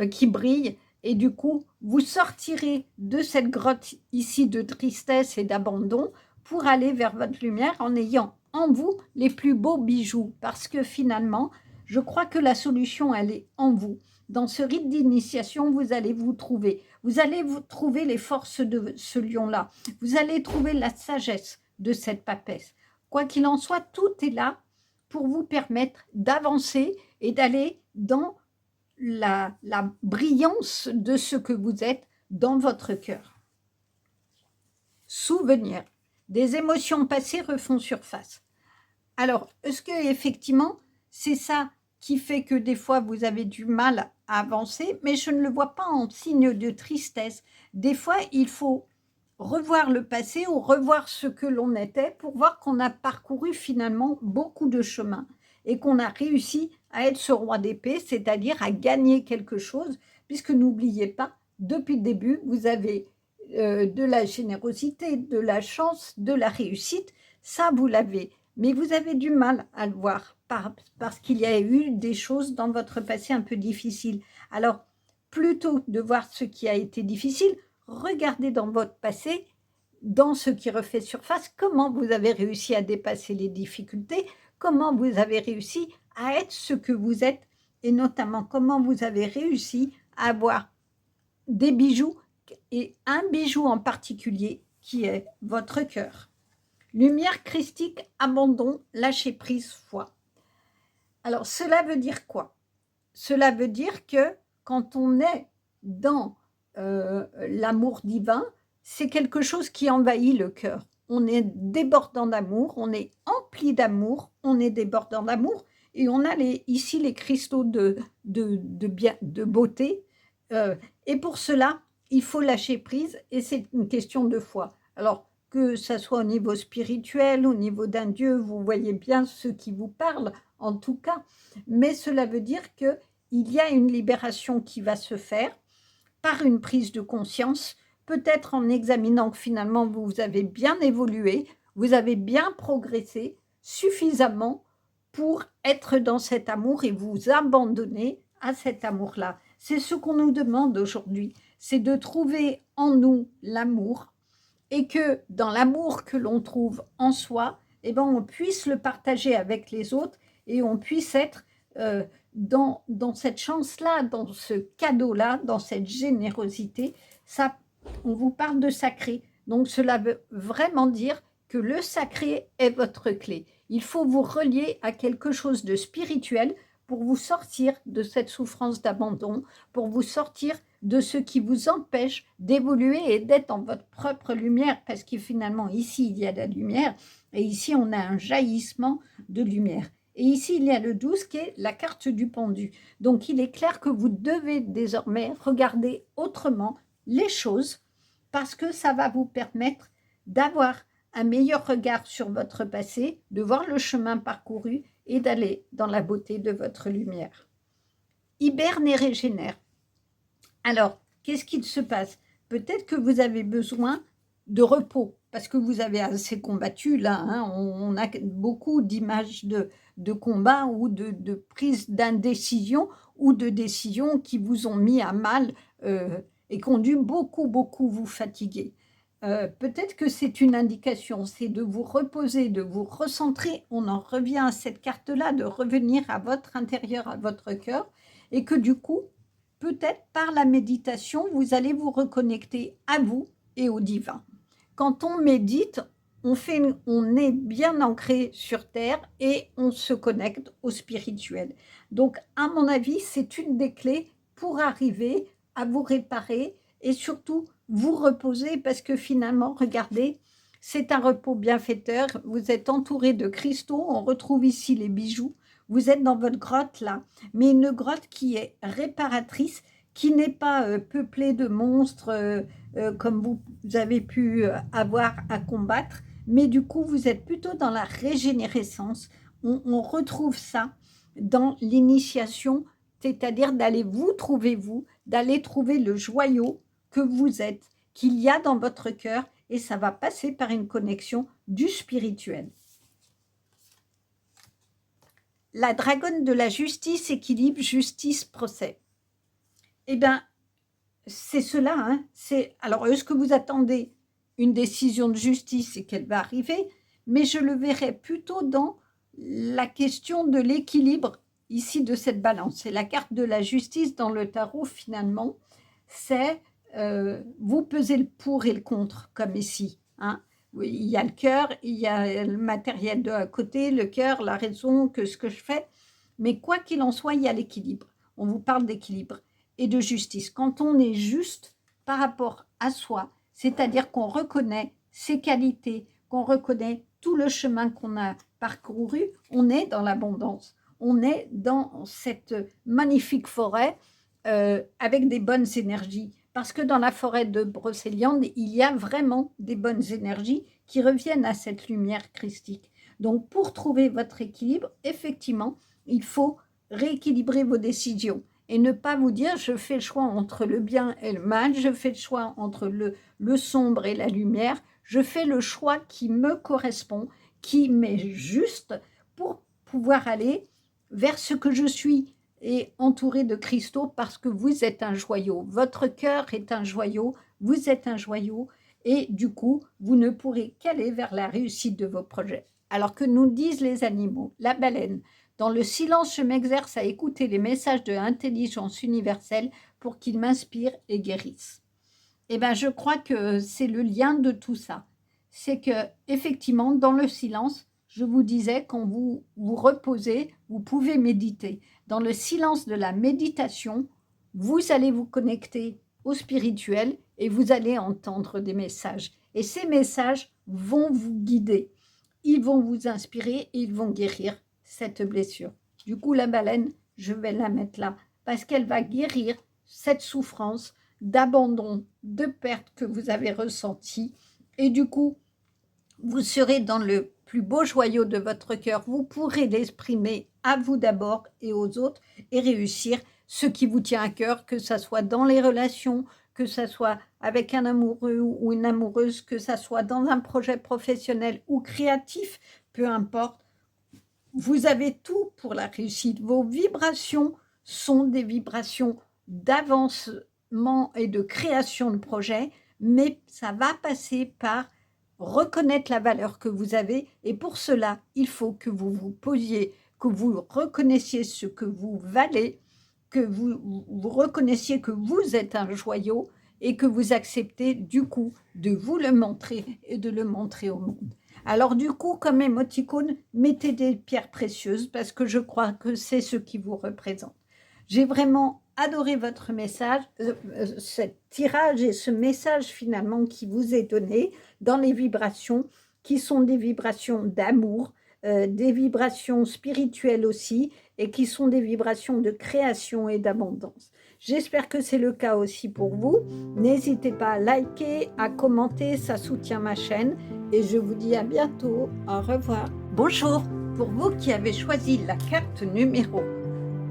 qui brillent. Et du coup, vous sortirez de cette grotte ici de tristesse et d'abandon pour aller vers votre lumière en ayant en vous les plus beaux bijoux. Parce que finalement, je crois que la solution, elle est en vous. Dans ce rite d'initiation, vous allez vous trouver. Vous allez vous trouver les forces de ce lion-là. Vous allez trouver la sagesse de cette papesse. Quoi qu'il en soit, tout est là pour vous permettre d'avancer et d'aller dans la brillance de ce que vous êtes dans votre cœur. Souvenirs. Des émotions passées refont surface. Alors, est-ce que effectivement, c'est ça qui fait que des fois vous avez du mal à avancer, mais je ne le vois pas en signe de tristesse. Des fois, il faut revoir le passé ou revoir ce que l'on était pour voir qu'on a parcouru finalement beaucoup de chemins et qu'on a réussi à être ce roi d'épée, c'est-à-dire à gagner quelque chose, puisque n'oubliez pas, depuis le début, vous avez de la générosité, de la chance, de la réussite, ça vous l'avez. Mais vous avez du mal à le voir parce qu'il y a eu des choses dans votre passé un peu difficiles. Alors, plutôt de voir ce qui a été difficile, regardez dans votre passé, dans ce qui refait surface, comment vous avez réussi à dépasser les difficultés, comment vous avez réussi à être ce que vous êtes, et notamment comment vous avez réussi à avoir des bijoux, et un bijou en particulier qui est votre cœur. Lumière christique, abandon, lâcher prise, foi. Alors, cela veut dire quoi? Cela veut dire que quand on est dans l'amour divin, c'est quelque chose qui envahit le cœur. On est débordant d'amour, on est empli d'amour, on est débordant d'amour, et on a ici les cristaux de beauté. Et pour cela, il faut lâcher prise, et c'est une question de foi. Alors, que ça soit au niveau spirituel, au niveau d'un Dieu, vous voyez bien ce qui vous parle, en tout cas. Mais cela veut dire qu'il y a une libération qui va se faire par une prise de conscience, peut-être en examinant que finalement vous avez bien évolué, vous avez bien progressé suffisamment pour être dans cet amour et vous abandonner à cet amour-là. C'est ce qu'on nous demande aujourd'hui, c'est de trouver en nous l'amour, et que dans l'amour que l'on trouve en soi, eh ben, on puisse le partager avec les autres et on puisse être dans cette chance-là, dans ce cadeau-là, dans cette générosité. Ça, on vous parle de sacré. Donc, cela veut vraiment dire que le sacré est votre clé. Il faut vous relier à quelque chose de spirituel pour vous sortir de cette souffrance d'abandon, pour vous sortir de ce qui vous empêche d'évoluer et d'être dans votre propre lumière, parce que finalement, ici, il y a la lumière, et ici, on a un jaillissement de lumière. Et ici, il y a le 12 qui est la carte du pendu. Donc, il est clair que vous devez désormais regarder autrement les choses, parce que ça va vous permettre d'avoir un meilleur regard sur votre passé, de voir le chemin parcouru et d'aller dans la beauté de votre lumière. Hiberne et régénère. Alors, qu'est-ce qu'il se passe? Peut-être que vous avez besoin de repos, parce que vous avez assez combattu là, hein. On a beaucoup d'images de combat ou de prise d'indécision ou de décisions qui vous ont mis à mal et qui ont dû beaucoup, beaucoup vous fatiguer. Peut-être que c'est une indication, c'est de vous reposer, de vous recentrer. On en revient à cette carte-là, de revenir à votre intérieur, à votre cœur, et que du coup, peut-être par la méditation, vous allez vous reconnecter à vous et au divin. Quand on médite, on est bien ancré sur Terre et on se connecte au spirituel. Donc, à mon avis, c'est une des clés pour arriver à vous réparer et surtout vous reposer parce que finalement, regardez, c'est un repos bienfaiteur. Vous êtes entouré de cristaux. On retrouve ici les bijoux. Vous êtes dans votre grotte là, mais une grotte qui est réparatrice, qui n'est pas peuplée de monstres comme vous avez pu avoir à combattre, mais du coup, vous êtes plutôt dans la régénérescence. On retrouve ça dans l'initiation, c'est-à-dire d'aller vous, d'aller trouver le joyau que vous êtes, qu'il y a dans votre cœur, et ça va passer par une connexion du spirituel. La dragonne de la justice, équilibre, justice, procès. Eh bien, c'est cela. Hein. Alors, est-ce que vous attendez une décision de justice et qu'elle va arriver? Mais je le verrai plutôt dans la question de l'équilibre ici de cette balance. C'est la carte de la justice dans le tarot, finalement. C'est vous pesez le pour et le contre, comme ici. Hein. Oui, il y a le cœur, il y a le matériel de côté, le cœur, la raison, que ce que je fais. Mais quoi qu'il en soit, il y a l'équilibre. On vous parle d'équilibre et de justice. Quand on est juste par rapport à soi, c'est-à-dire qu'on reconnaît ses qualités, qu'on reconnaît tout le chemin qu'on a parcouru, on est dans l'abondance. On est dans cette magnifique forêt avec des bonnes énergies. Parce que dans la forêt de Brocéliande, il y a vraiment des bonnes énergies qui reviennent à cette lumière christique. Donc, pour trouver votre équilibre, effectivement, il faut rééquilibrer vos décisions et ne pas vous dire je fais le choix entre le bien et le mal, je fais le choix entre le sombre et la lumière, je fais le choix qui me correspond, qui m'est juste pour pouvoir aller vers ce que je suis et entouré de cristaux parce que vous êtes un joyau. Votre cœur est un joyau, vous êtes un joyau et du coup, vous ne pourrez qu'aller vers la réussite de vos projets. Alors que nous disent les animaux, la baleine, dans le silence, je m'exerce à écouter les messages de l'intelligence universelle pour qu'ils m'inspirent et guérissent. Eh bien, je crois que c'est le lien de tout ça. C'est que, effectivement, dans le silence, je vous disais, quand vous vous reposez, vous pouvez méditer. Dans le silence de la méditation, vous allez vous connecter au spirituel et vous allez entendre des messages. Et ces messages vont vous guider. Ils vont vous inspirer et ils vont guérir cette blessure. Du coup, la baleine, je vais la mettre là parce qu'elle va guérir cette souffrance d'abandon, de perte que vous avez ressentie. Et du coup, vous serez dans le plus beau joyau de votre cœur. Vous pourrez l'exprimer à vous d'abord et aux autres et réussir ce qui vous tient à cœur, que ça soit dans les relations, que ça soit avec un amoureux ou une amoureuse, que ça soit dans un projet professionnel ou créatif, peu importe. Vous avez tout pour la réussite. Vos vibrations sont des vibrations d'avancement et de création de projets, mais ça va passer par reconnaître la valeur que vous avez. Et pour cela, il faut que vous vous posiez, que vous reconnaissiez ce que vous valez, que vous reconnaissiez que vous êtes un joyau et que vous acceptez du coup de vous le montrer et de le montrer au monde. Alors du coup, comme émoticône, mettez des pierres précieuses parce que je crois que c'est ce qui vous représente. J'ai vraiment adoré votre message, ce tirage et ce message finalement qui vous est donné dans les vibrations, qui sont des vibrations d'amour, des vibrations spirituelles aussi, et qui sont des vibrations de création et d'abondance. J'espère que c'est le cas aussi pour vous. N'hésitez pas à liker, à commenter, ça soutient ma chaîne. Et je vous dis à bientôt. Au revoir. Bonjour. Pour vous qui avez choisi la carte numéro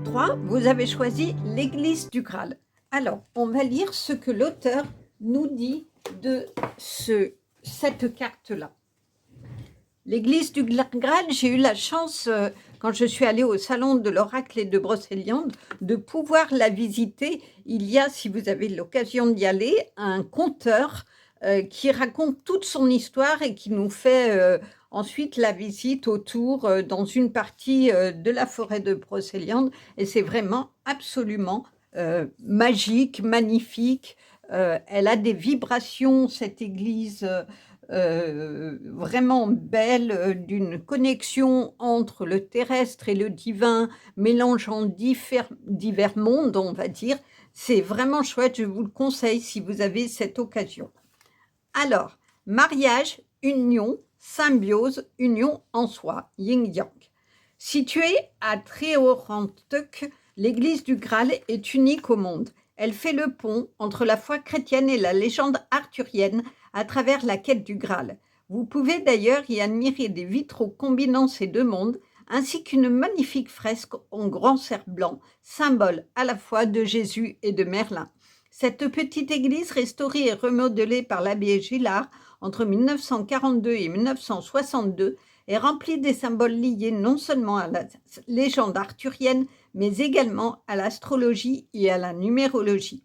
3, vous avez choisi l'Église du Graal. Alors, on va lire ce que l'auteur nous dit de cette carte-là. L'Église du Graal, j'ai eu la chance, quand je suis allée au salon de l'oracle et de Brocéliande, de pouvoir la visiter. Il y a, si vous avez l'occasion d'y aller, un conteur qui raconte toute son histoire et qui nous fait ensuite la visite autour dans une partie de la forêt de Brocéliande. Et c'est vraiment absolument magique, magnifique. Elle a des vibrations, cette église vraiment belle, d'une connexion entre le terrestre et le divin, mélangeant divers mondes, on va dire. C'est vraiment chouette, je vous le conseille si vous avez cette occasion. Alors, mariage, union, symbiose, union en soi, yin-yang. Située à Tréorantuc, l'église du Graal est unique au monde. Elle fait le pont entre la foi chrétienne et la légende arthurienne à travers la quête du Graal. Vous pouvez d'ailleurs y admirer des vitraux combinant ces deux mondes, ainsi qu'une magnifique fresque en grand cerf blanc, symbole à la fois de Jésus et de Merlin. Cette petite église, restaurée et remodelée par l'abbé Gillard entre 1942 et 1962, est remplie des symboles liés non seulement à la légende arthurienne, mais également à l'astrologie et à la numérologie.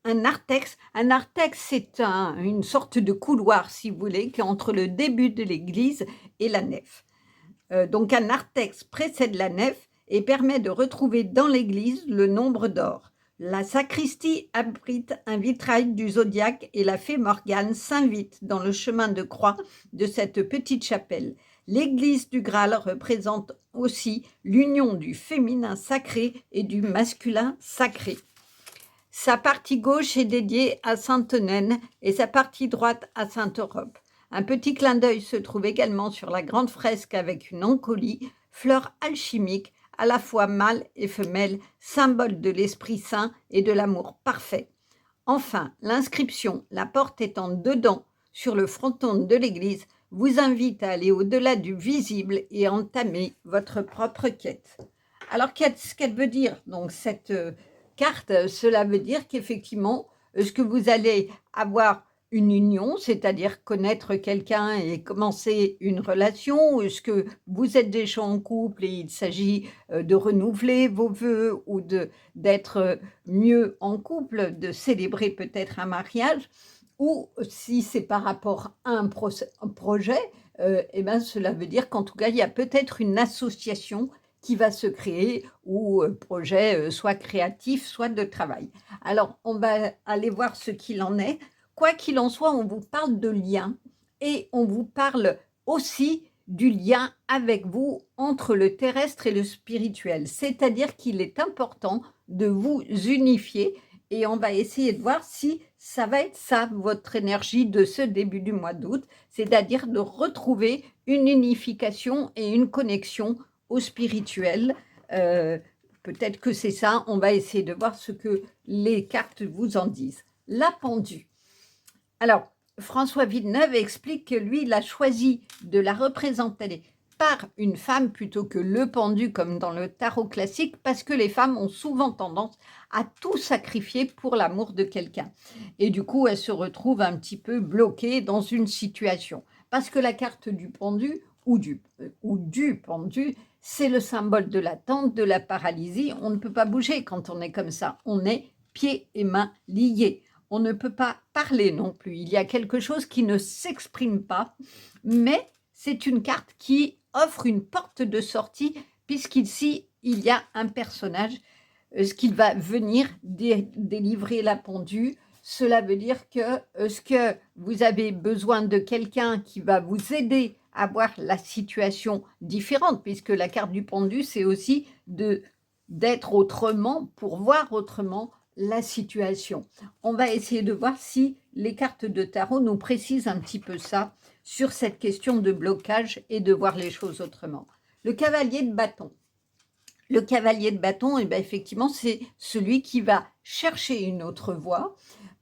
Un narthex, c'est une sorte de couloir, si vous voulez, qui est entre le début de l'église et la nef. Donc un narthex précède la nef et permet de retrouver dans l'église le nombre d'or. La sacristie abrite un vitrail du zodiaque et la fée Morgane s'invite dans le chemin de croix de cette petite chapelle. L'église du Graal représente aussi l'union du féminin sacré et du masculin sacré. Sa partie gauche est dédiée à Sainte Eunène et sa partie droite à Sainte Europe. Un petit clin d'œil se trouve également sur la grande fresque avec une encolie, fleur alchimique, à la fois mâle et femelle, symbole de l'Esprit Saint et de l'amour parfait. Enfin, l'inscription « La porte étant dedans » sur le fronton de l'église vous invite à aller au-delà du visible et entamer votre propre quête. Alors, qu'est-ce qu'elle veut dire, donc, cette carte? Cela veut dire qu'effectivement, ce que vous allez avoir une union, c'est-à-dire connaître quelqu'un et commencer une relation, est-ce que vous êtes déjà en couple et il s'agit de renouveler vos vœux ou d'être mieux en couple, de célébrer peut-être un mariage, ou si c'est par rapport à un projet, eh ben, cela veut dire qu'en tout cas, il y a peut-être une association qui va se créer, ou projet soit créatif, soit de travail. Alors, on va aller voir ce qu'il en est. Quoi qu'il en soit, on vous parle de lien et on vous parle aussi du lien avec vous entre le terrestre et le spirituel. C'est-à-dire qu'il est important de vous unifier et on va essayer de voir si ça va être ça, votre énergie de ce début du mois d'août, c'est-à-dire de retrouver une unification et une connexion au spirituel. Peut-être que c'est ça, on va essayer de voir ce que les cartes vous en disent. La pendue. Alors, François Villeneuve explique que lui, il a choisi de la représenter par une femme plutôt que le pendu comme dans le tarot classique, parce que les femmes ont souvent tendance à tout sacrifier pour l'amour de quelqu'un. Et du coup, elles se retrouvent un petit peu bloquées dans une situation. Parce que la carte du pendu ou du pendu, c'est le symbole de l'attente, de la paralysie. On ne peut pas bouger quand on est comme ça. On est pieds et mains liés. On ne peut pas parler non plus. Il y a quelque chose qui ne s'exprime pas, mais c'est une carte qui offre une porte de sortie, puisqu'ici, il y a un personnage, ce qu'il va venir délivrer la pendue. Cela veut dire que ce que vous avez besoin de quelqu'un qui va vous aider à voir la situation différente, puisque la carte du pendu, c'est aussi d'être autrement pour voir autrement la situation. On va essayer de voir si les cartes de tarot nous précisent un petit peu ça sur cette question de blocage et de voir les choses autrement. Le cavalier de bâton. Le cavalier de bâton, eh bien, effectivement, c'est celui qui va chercher une autre voie.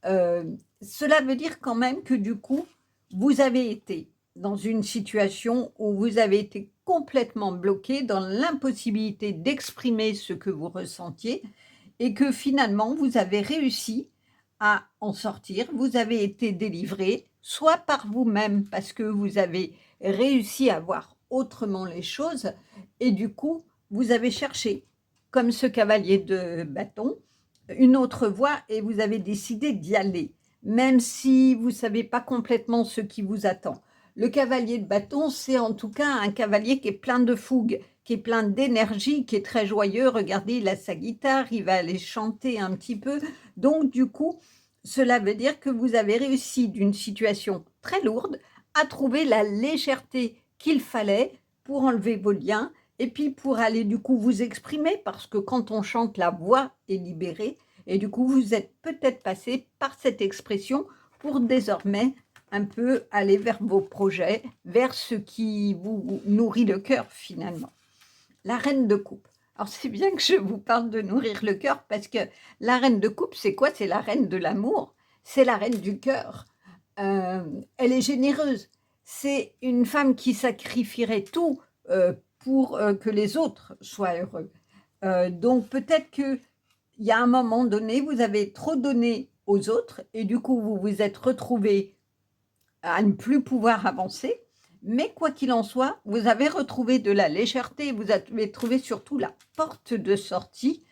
Cela veut dire quand même que du coup, vous avez été dans une situation où vous avez été complètement bloqué dans l'impossibilité d'exprimer ce que vous ressentiez et que finalement, vous avez réussi à en sortir. Vous avez été délivré, soit par vous-même parce que vous avez réussi à voir autrement les choses et du coup, vous avez cherché, comme ce cavalier de bâton, une autre voie et vous avez décidé d'y aller, même si vous ne savez pas complètement ce qui vous attend. Le cavalier de bâton, c'est en tout cas un cavalier qui est plein de fougue, qui est plein d'énergie, qui est très joyeux. Regardez, il a sa guitare, il va aller chanter un petit peu. Donc, du coup, cela veut dire que vous avez réussi d'une situation très lourde à trouver la légèreté qu'il fallait pour enlever vos liens et puis pour aller du coup vous exprimer, parce que quand on chante, la voix est libérée et du coup vous êtes peut-être passé par cette expression pour désormais un peu aller vers vos projets, vers ce qui vous nourrit le cœur finalement. La reine de coupe. Alors c'est bien que je vous parle de nourrir le cœur parce que la reine de coupe, c'est quoi? C'est la reine de l'amour, c'est la reine du cœur. Elle est généreuse. C'est une femme qui sacrifierait tout pour que les autres soient heureux. Donc peut-être qu'il y a un moment donné, vous avez trop donné aux autres et du coup vous vous êtes retrouvé à ne plus pouvoir avancer. Mais quoi qu'il en soit, vous avez retrouvé de la légèreté, vous avez trouvé surtout la porte de sortie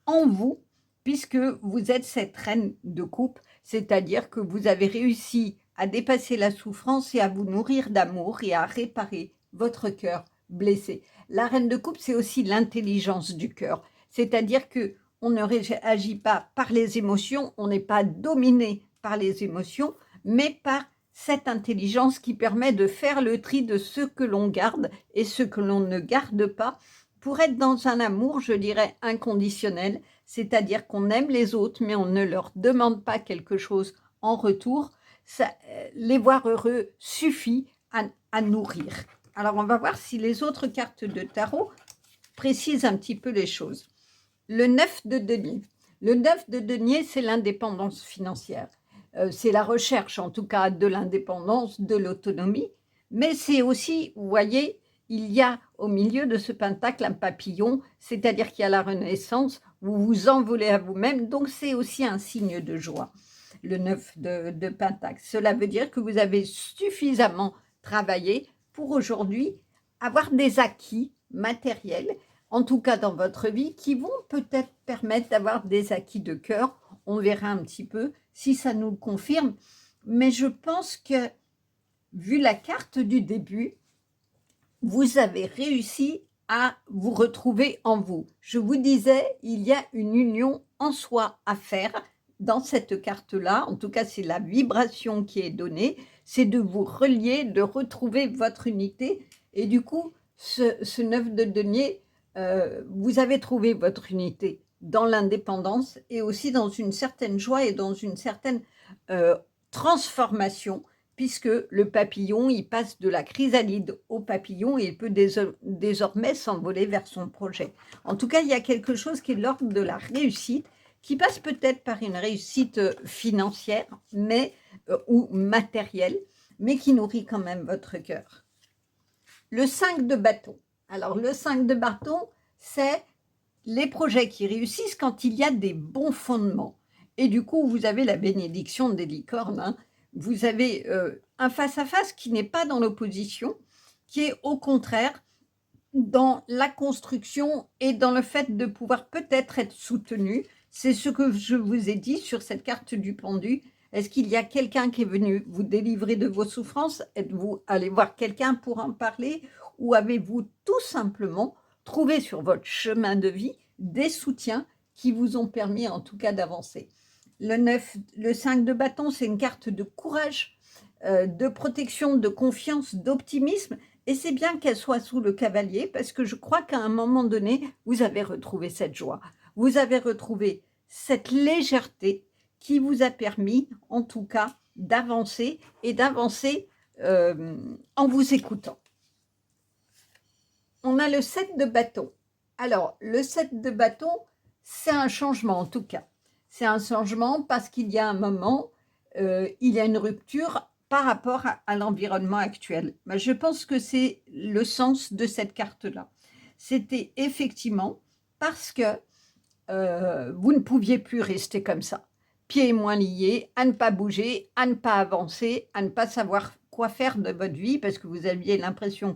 en vous, puisque vous êtes cette reine de coupe, c'est-à-dire que vous avez réussi à dépasser la souffrance et à vous nourrir d'amour et à réparer votre cœur blessé. La reine de coupe, c'est aussi l'intelligence du cœur, c'est-à-dire que on ne réagit pas par les émotions, on n'est pas dominé par les émotions, mais par cette intelligence qui permet de faire le tri de ce que l'on garde et ce que l'on ne garde pas, pour être dans un amour, je dirais, inconditionnel, c'est-à-dire qu'on aime les autres, mais on ne leur demande pas quelque chose en retour. Ça, les voir heureux suffit à nourrir. Alors, on va voir si les autres cartes de tarot précisent un petit peu les choses. Le 9 de denier. Le 9 de denier, c'est l'indépendance financière. C'est la recherche, en tout cas, de l'indépendance, de l'autonomie. Mais c'est aussi, vous voyez, il y a au milieu de ce pentacle un papillon, c'est-à-dire qu'il y a la renaissance, vous vous envolez à vous-même, donc c'est aussi un signe de joie, le 9 de pentacle. Cela veut dire que vous avez suffisamment travaillé pour aujourd'hui avoir des acquis matériels, en tout cas dans votre vie, qui vont peut-être permettre d'avoir des acquis de cœur. On verra un petit peu si ça nous le confirme. Mais je pense que, vu la carte du début, vous avez réussi à vous retrouver en vous. Je vous disais, il y a une union en soi à faire dans cette carte-là. En tout cas, c'est la vibration qui est donnée. C'est de vous relier, de retrouver votre unité. Et du coup, ce 9 de denier, vous avez trouvé votre unité dans l'indépendance et aussi dans une certaine joie et dans une certaine transformation, puisque le papillon, il passe de la chrysalide au papillon et il peut désormais s'envoler vers son projet. En tout cas, il y a quelque chose qui est l'ordre de la réussite, qui passe peut-être par une réussite financière ou matérielle, mais qui nourrit quand même votre cœur. Le 5 de bâton. Alors, le 5 de bâton, c'est les projets qui réussissent quand il y a des bons fondements. Et du coup, vous avez la bénédiction des licornes. Hein. Vous avez un face-à-face qui n'est pas dans l'opposition, qui est au contraire dans la construction et dans le fait de pouvoir peut-être être soutenu. C'est ce que je vous ai dit sur cette carte du pendu. Est-ce qu'il y a quelqu'un qui est venu vous délivrer de vos souffrances? Êtes-vous allé voir quelqu'un pour en parler? Ou avez-vous tout simplement trouvé sur votre chemin de vie des soutiens qui vous ont permis en tout cas d'avancer? Le 5 de bâton, c'est une carte de courage, de protection, de confiance, d'optimisme, Et c'est bien qu'elle soit sous le cavalier parce que je crois qu'à un moment donné, vous avez retrouvé cette joie. Vous avez retrouvé cette légèreté qui vous a permis, en tout cas, d'avancer et d'avancer en vous écoutant. On a le 7 de bâton. Alors, le 7 de bâton, c'est un changement en tout cas. C'est un changement parce qu'il y a un moment, il y a une rupture par rapport à l'environnement actuel. Ben, je pense que c'est le sens de cette carte-là. C'était effectivement parce que vous ne pouviez plus rester comme ça. Pieds et mains liés, à ne pas bouger, à ne pas avancer, à ne pas savoir quoi faire de votre vie parce que vous aviez l'impression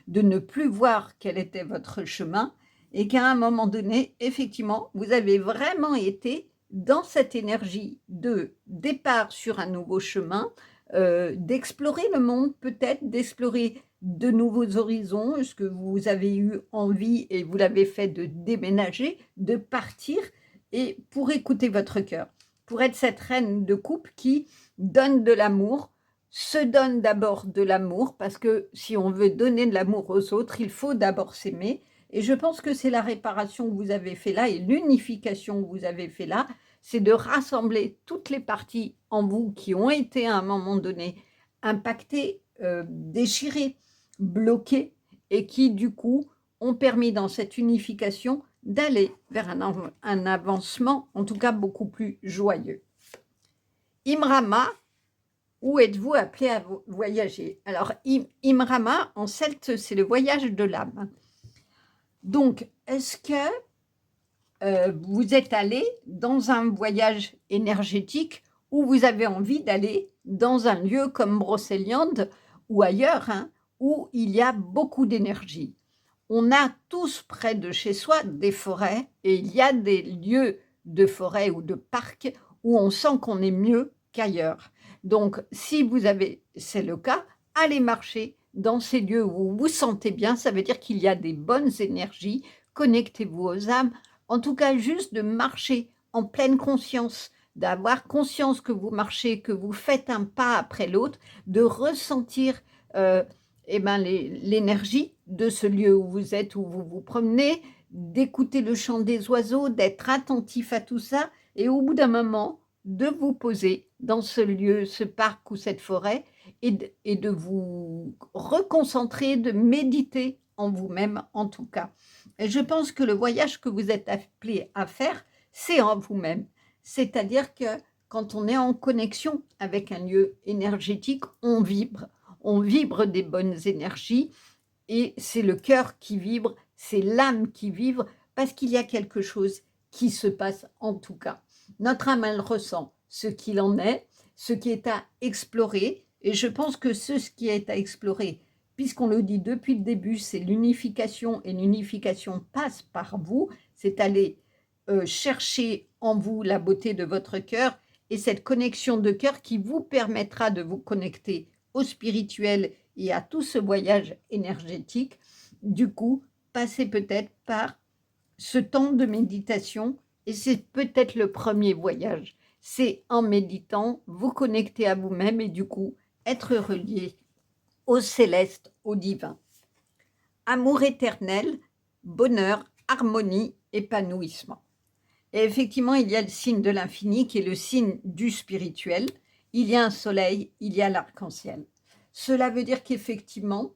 de ne plus voir quel était votre chemin et qu'à un moment donné, effectivement, vous avez vraiment été dans cette énergie de départ sur un nouveau chemin, d'explorer le monde peut-être, d'explorer de nouveaux horizons. Est-ce que vous avez eu envie, et vous l'avez fait, de déménager, de partir, et pour écouter votre cœur, pour être cette reine de coupe qui donne de l'amour, se donne d'abord de l'amour, parce que si on veut donner de l'amour aux autres, il faut d'abord s'aimer. Et je pense que c'est la réparation que vous avez fait là et l'unification que vous avez fait là, c'est de rassembler toutes les parties en vous qui ont été à un moment donné impactées, déchirées, bloquées et qui du coup ont permis dans cette unification d'aller vers un avancement en tout cas beaucoup plus joyeux. Imrama, où êtes-vous appelé à voyager? Alors Imrama en celte c'est le voyage de l'âme. Donc est-ce que vous êtes allé dans un voyage énergétique où vous avez envie d'aller dans un lieu comme Brocéliande ou ailleurs, hein, où il y a beaucoup d'énergie. On a tous près de chez soi des forêts et il y a des lieux de forêt ou de parcs où on sent qu'on est mieux qu'ailleurs. Donc, si vous avez, c'est le cas, allez marcher dans ces lieux où vous vous sentez bien, ça veut dire qu'il y a des bonnes énergies, connectez-vous aux âmes, en tout cas juste de marcher en pleine conscience, d'avoir conscience que vous marchez, que vous faites un pas après l'autre, de ressentir l'énergie de ce lieu où vous êtes, où vous vous promenez, d'écouter le chant des oiseaux, d'être attentif à tout ça, et au bout d'un moment, de vous poser dans ce lieu, ce parc ou cette forêt, et de vous reconcentrer, de méditer en vous-même en tout cas. Et je pense que le voyage que vous êtes appelé à faire, c'est en vous-même. C'est-à-dire que quand on est en connexion avec un lieu énergétique, on vibre des bonnes énergies et c'est le cœur qui vibre, c'est l'âme qui vibre parce qu'il y a quelque chose qui se passe en tout cas. Notre âme, elle ressent ce qu'il en est, ce qui est à explorer et je pense que ce qui est à explorer, puisqu'on le dit depuis le début, c'est l'unification et l'unification passe par vous, c'est aller chercher en vous la beauté de votre cœur et cette connexion de cœur qui vous permettra de vous connecter au spirituel et à tout ce voyage énergétique. Du coup, passez peut-être par ce temps de méditation et c'est peut-être le premier voyage. C'est en méditant, vous connecter à vous-même et du coup, être relié au céleste, au divin. Amour éternel, bonheur, harmonie, épanouissement. Et effectivement, il y a le signe de l'infini qui est le signe du spirituel. Il y a un soleil, il y a l'arc-en-ciel. Cela veut dire qu'effectivement,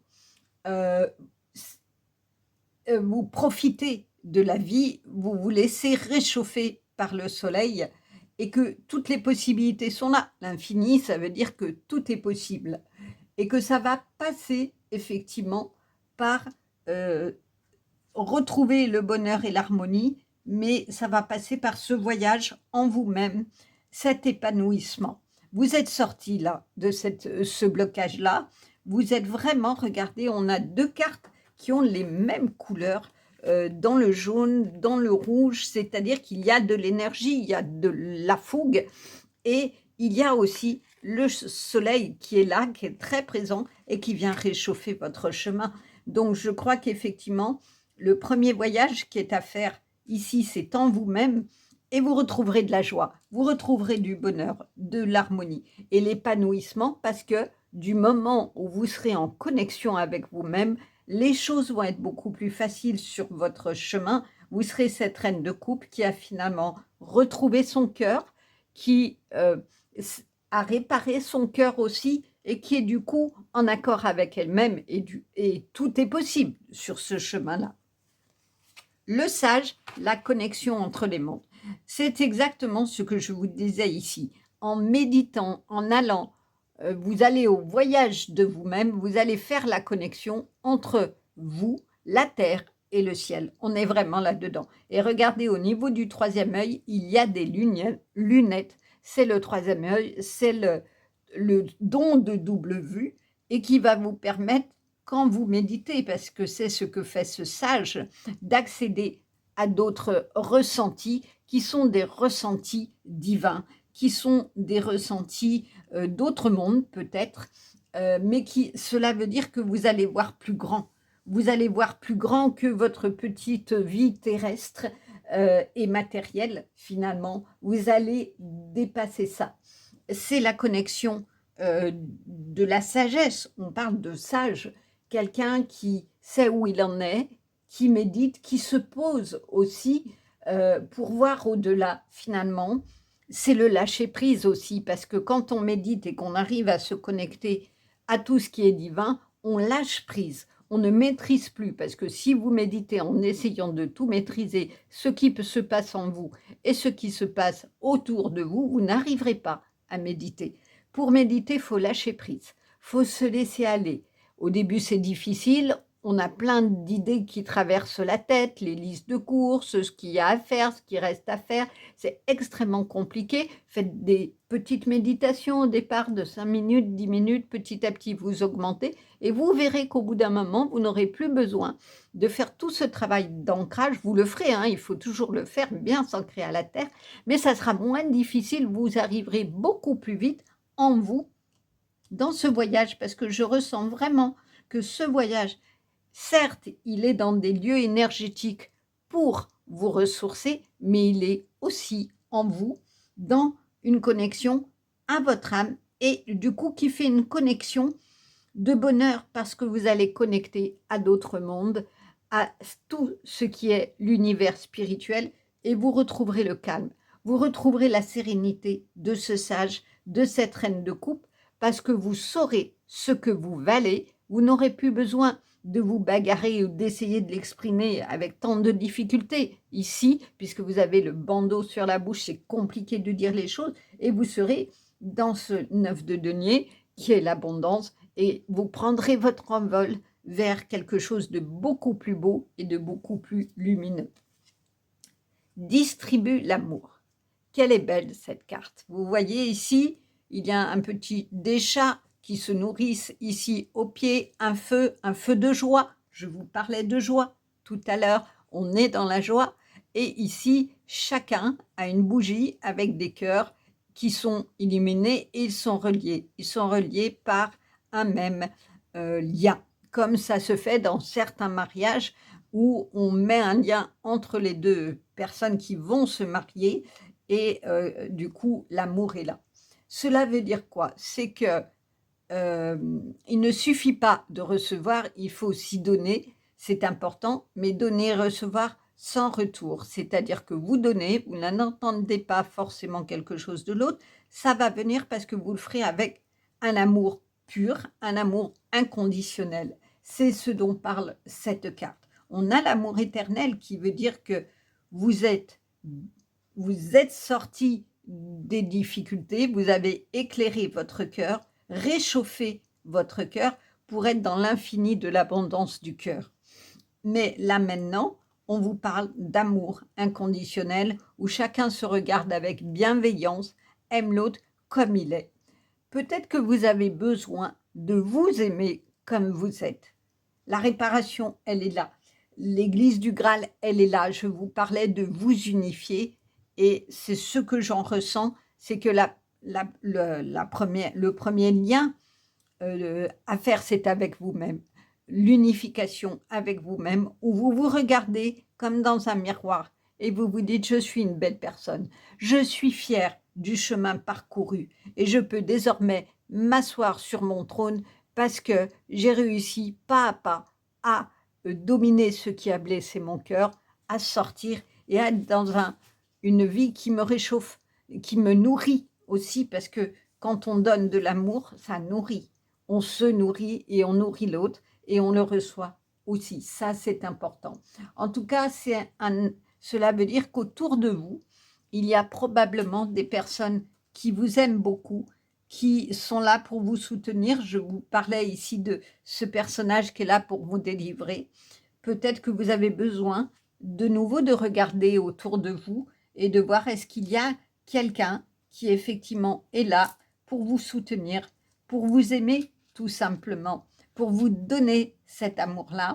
vous profitez de la vie, vous vous laissez réchauffer par le soleil et que toutes les possibilités sont là. L'infini, ça veut dire que tout est possible et que ça va passer effectivement par retrouver le bonheur et l'harmonie, mais ça va passer par ce voyage en vous-même, cet épanouissement. Vous êtes sorti là de ce blocage-là, vous êtes vraiment, regardez, on a 2 cartes qui ont les mêmes couleurs, dans le jaune, dans le rouge, c'est-à-dire qu'il y a de l'énergie, il y a de la fougue et il y a aussi le soleil qui est là, qui est très présent et qui vient réchauffer votre chemin. Donc je crois qu'effectivement, le premier voyage qui est à faire ici, c'est en vous-même et vous retrouverez de la joie, vous retrouverez du bonheur, de l'harmonie et l'épanouissement parce que du moment où vous serez en connexion avec vous-même, les choses vont être beaucoup plus faciles sur votre chemin. Vous serez cette reine de coupe qui a finalement retrouvé son cœur, qui a réparé son cœur aussi et qui est du coup en accord avec elle-même et tout est possible sur ce chemin-là. Le sage, la connexion entre les mondes. C'est exactement ce que je vous disais ici. En méditant, en allant, vous allez au voyage de vous-même, vous allez faire la connexion entre vous, la terre et le ciel. On est vraiment là-dedans. Et regardez, au niveau du troisième œil, il y a des lunettes. C'est le troisième œil, c'est le don de double vue et qui va vous permettre, quand vous méditez, parce que c'est ce que fait ce sage, d'accéder à d'autres ressentis qui sont des ressentis divins, qui sont des ressentis d'autres mondes peut-être, mais cela veut dire que vous allez voir plus grand. Vous allez voir plus grand que votre petite vie terrestre et matérielle finalement. Vous allez dépasser ça. C'est la connexion de la sagesse. On parle de sage, quelqu'un qui sait où il en est, qui médite, qui se pose aussi pour voir au-delà finalement. C'est le lâcher-prise aussi, parce que quand on médite et qu'on arrive à se connecter à tout ce qui est divin, on lâche prise, on ne maîtrise plus, parce que si vous méditez en essayant de tout maîtriser, ce qui se passe en vous et ce qui se passe autour de vous, vous n'arriverez pas à méditer. Pour méditer, il faut lâcher prise, il faut se laisser aller. Au début, c'est difficile, on a plein d'idées qui traversent la tête, les listes de courses, ce qu'il y a à faire, ce qui reste à faire. C'est extrêmement compliqué. Faites des petites méditations au départ de 5 minutes, 10 minutes, petit à petit vous augmentez et vous verrez qu'au bout d'un moment, vous n'aurez plus besoin de faire tout ce travail d'ancrage. Vous le ferez, hein, il faut toujours le faire, bien s'ancrer à la terre, mais ça sera moins difficile, vous arriverez beaucoup plus vite en vous dans ce voyage, parce que je ressens vraiment que ce voyage, certes, il est dans des lieux énergétiques pour vous ressourcer, mais il est aussi en vous, dans une connexion à votre âme et du coup qui fait une connexion de bonheur parce que vous allez connecter à d'autres mondes, à tout ce qui est l'univers spirituel et vous retrouverez le calme, vous retrouverez la sérénité de ce sage, de cette reine de coupe, parce que vous saurez ce que vous valez, vous n'aurez plus besoin de vous bagarrer ou d'essayer de l'exprimer avec tant de difficultés ici, puisque vous avez le bandeau sur la bouche, c'est compliqué de dire les choses, et vous serez dans ce 9 de denier qui est l'abondance, et vous prendrez votre envol vers quelque chose de beaucoup plus beau et de beaucoup plus lumineux. Distribue l'amour. Quelle est belle cette carte. Vous voyez ici, il y a un petit des chats qui se nourrissent ici au pied, un feu de joie. Je vous parlais de joie tout à l'heure, on est dans la joie. Et ici, chacun a une bougie avec des cœurs qui sont illuminés et ils sont reliés. Ils sont reliés par un même lien, comme ça se fait dans certains mariages où on met un lien entre les deux personnes qui vont se marier et du coup, l'amour est là. Cela veut dire quoi? C'est que il ne suffit pas de recevoir, il faut aussi donner, c'est important, mais donner et recevoir sans retour. C'est-à-dire que vous donnez, vous n'entendez pas forcément quelque chose de l'autre, ça va venir parce que vous le ferez avec un amour pur, un amour inconditionnel. C'est ce dont parle cette carte. On a l'amour éternel qui veut dire que vous êtes sorti des difficultés, vous avez éclairé votre cœur, réchauffé votre cœur pour être dans l'infini de l'abondance du cœur. Mais là maintenant, on vous parle d'amour inconditionnel où chacun se regarde avec bienveillance, aime l'autre comme il est. Peut-être que vous avez besoin de vous aimer comme vous êtes. La réparation, elle est là. L'église du Graal, elle est là. Je vous parlais de vous unifier et c'est ce que j'en ressens, c'est que le premier lien à faire, c'est avec vous-même. L'unification avec vous-même, où vous vous regardez comme dans un miroir et vous vous dites « je suis une belle personne, je suis fière du chemin parcouru et je peux désormais m'asseoir sur mon trône parce que j'ai réussi pas à pas à dominer ce qui a blessé mon cœur, à sortir et à être dans une vie qui me réchauffe, qui me nourrit aussi parce que quand on donne de l'amour, ça nourrit. On se nourrit et on nourrit l'autre et on le reçoit aussi. Ça, c'est important. En tout cas, cela veut dire qu'autour de vous, il y a probablement des personnes qui vous aiment beaucoup, qui sont là pour vous soutenir. Je vous parlais ici de ce personnage qui est là pour vous délivrer. Peut-être que vous avez besoin de nouveau de regarder autour de vous et de voir est-ce qu'il y a quelqu'un qui effectivement est là pour vous soutenir, pour vous aimer tout simplement, pour vous donner cet amour-là,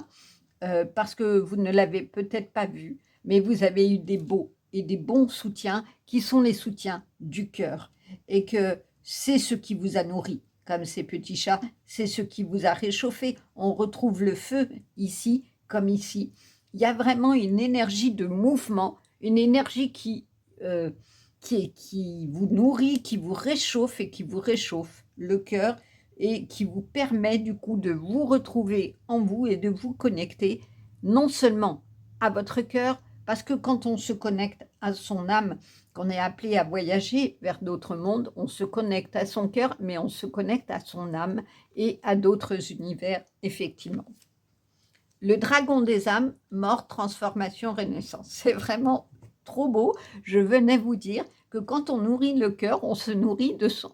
parce que vous ne l'avez peut-être pas vu, mais vous avez eu des beaux et des bons soutiens qui sont les soutiens du cœur et que c'est ce qui vous a nourri. Comme ces petits chats, c'est ce qui vous a réchauffé. On retrouve le feu ici comme ici. Il y a vraiment une énergie de mouvement, une énergie qui vous nourrit, qui vous réchauffe et qui vous réchauffe le cœur et qui vous permet du coup de vous retrouver en vous et de vous connecter non seulement à votre cœur, parce que quand on se connecte à son âme, qu'on est appelé à voyager vers d'autres mondes, on se connecte à son cœur, mais on se connecte à son âme et à d'autres univers, effectivement. Le dragon des âmes, mort, transformation, renaissance. C'est vraiment trop beau. Je venais vous dire que quand on nourrit le cœur, on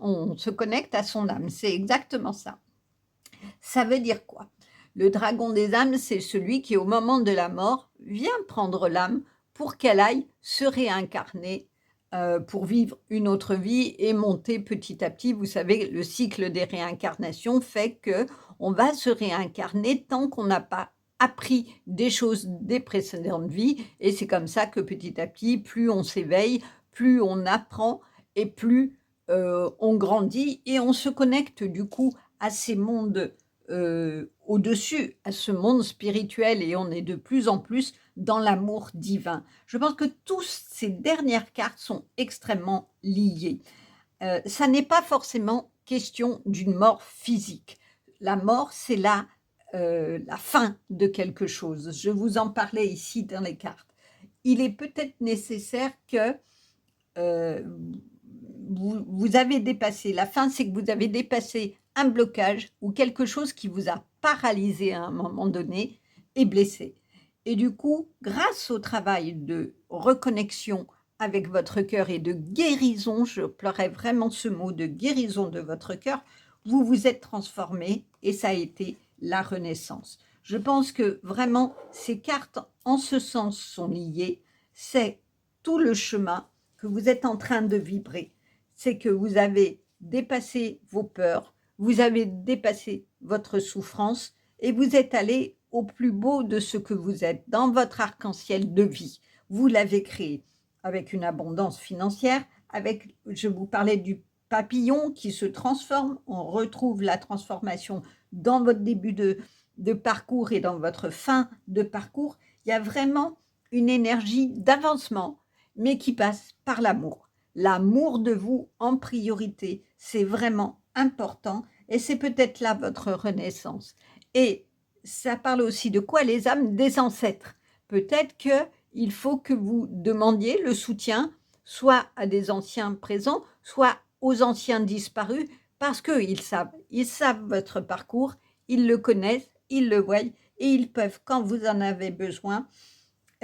on se connecte à son âme. C'est exactement ça. Ça veut dire quoi? Le dragon des âmes, c'est celui qui, au moment de la mort, vient prendre l'âme pour qu'elle aille se réincarner pour vivre une autre vie et monter petit à petit. Vous savez, le cycle des réincarnations fait que on va se réincarner tant qu'on n'a pas appris des choses des précédentes vies. Et c'est comme ça que petit à petit, plus on s'éveille, plus on apprend et plus on grandit et on se connecte du coup à ces mondes au-dessus, à ce monde spirituel et on est de plus en plus dans l'amour divin. Je pense que toutes ces dernières cartes sont extrêmement liées. Ça n'est pas forcément question d'une mort physique. La mort, c'est la fin de quelque chose. Je vous en parlais ici dans les cartes. Il est peut-être nécessaire que vous avez dépassé. La fin, c'est que vous avez dépassé un blocage ou quelque chose qui vous a paralysé à un moment donné et blessé. Et du coup, grâce au travail de reconnexion avec votre cœur et de guérison, je pleurais vraiment ce mot de guérison de votre cœur, vous vous êtes transformé et ça a été la renaissance. Je pense que vraiment ces cartes en ce sens sont liées. C'est tout le chemin que vous êtes en train de vibrer. C'est que vous avez dépassé vos peurs, vous avez dépassé votre souffrance et vous êtes allé au plus beau de ce que vous êtes, dans votre arc-en-ciel de vie. Vous l'avez créé avec une abondance financière, je vous parlais du papillon qui se transforme, on retrouve la transformation dans votre début de parcours et dans votre fin de parcours. Il y a vraiment une énergie d'avancement, mais qui passe par l'amour. L'amour de vous en priorité, c'est vraiment important et c'est peut-être là votre renaissance. Et ça parle aussi de quoi? Les âmes des ancêtres. Peut-être qu'il faut que vous demandiez le soutien soit à des anciens présents, soit aux anciens disparus, parce qu'ils savent votre parcours, ils le connaissent, ils le voient et ils peuvent, quand vous en avez besoin,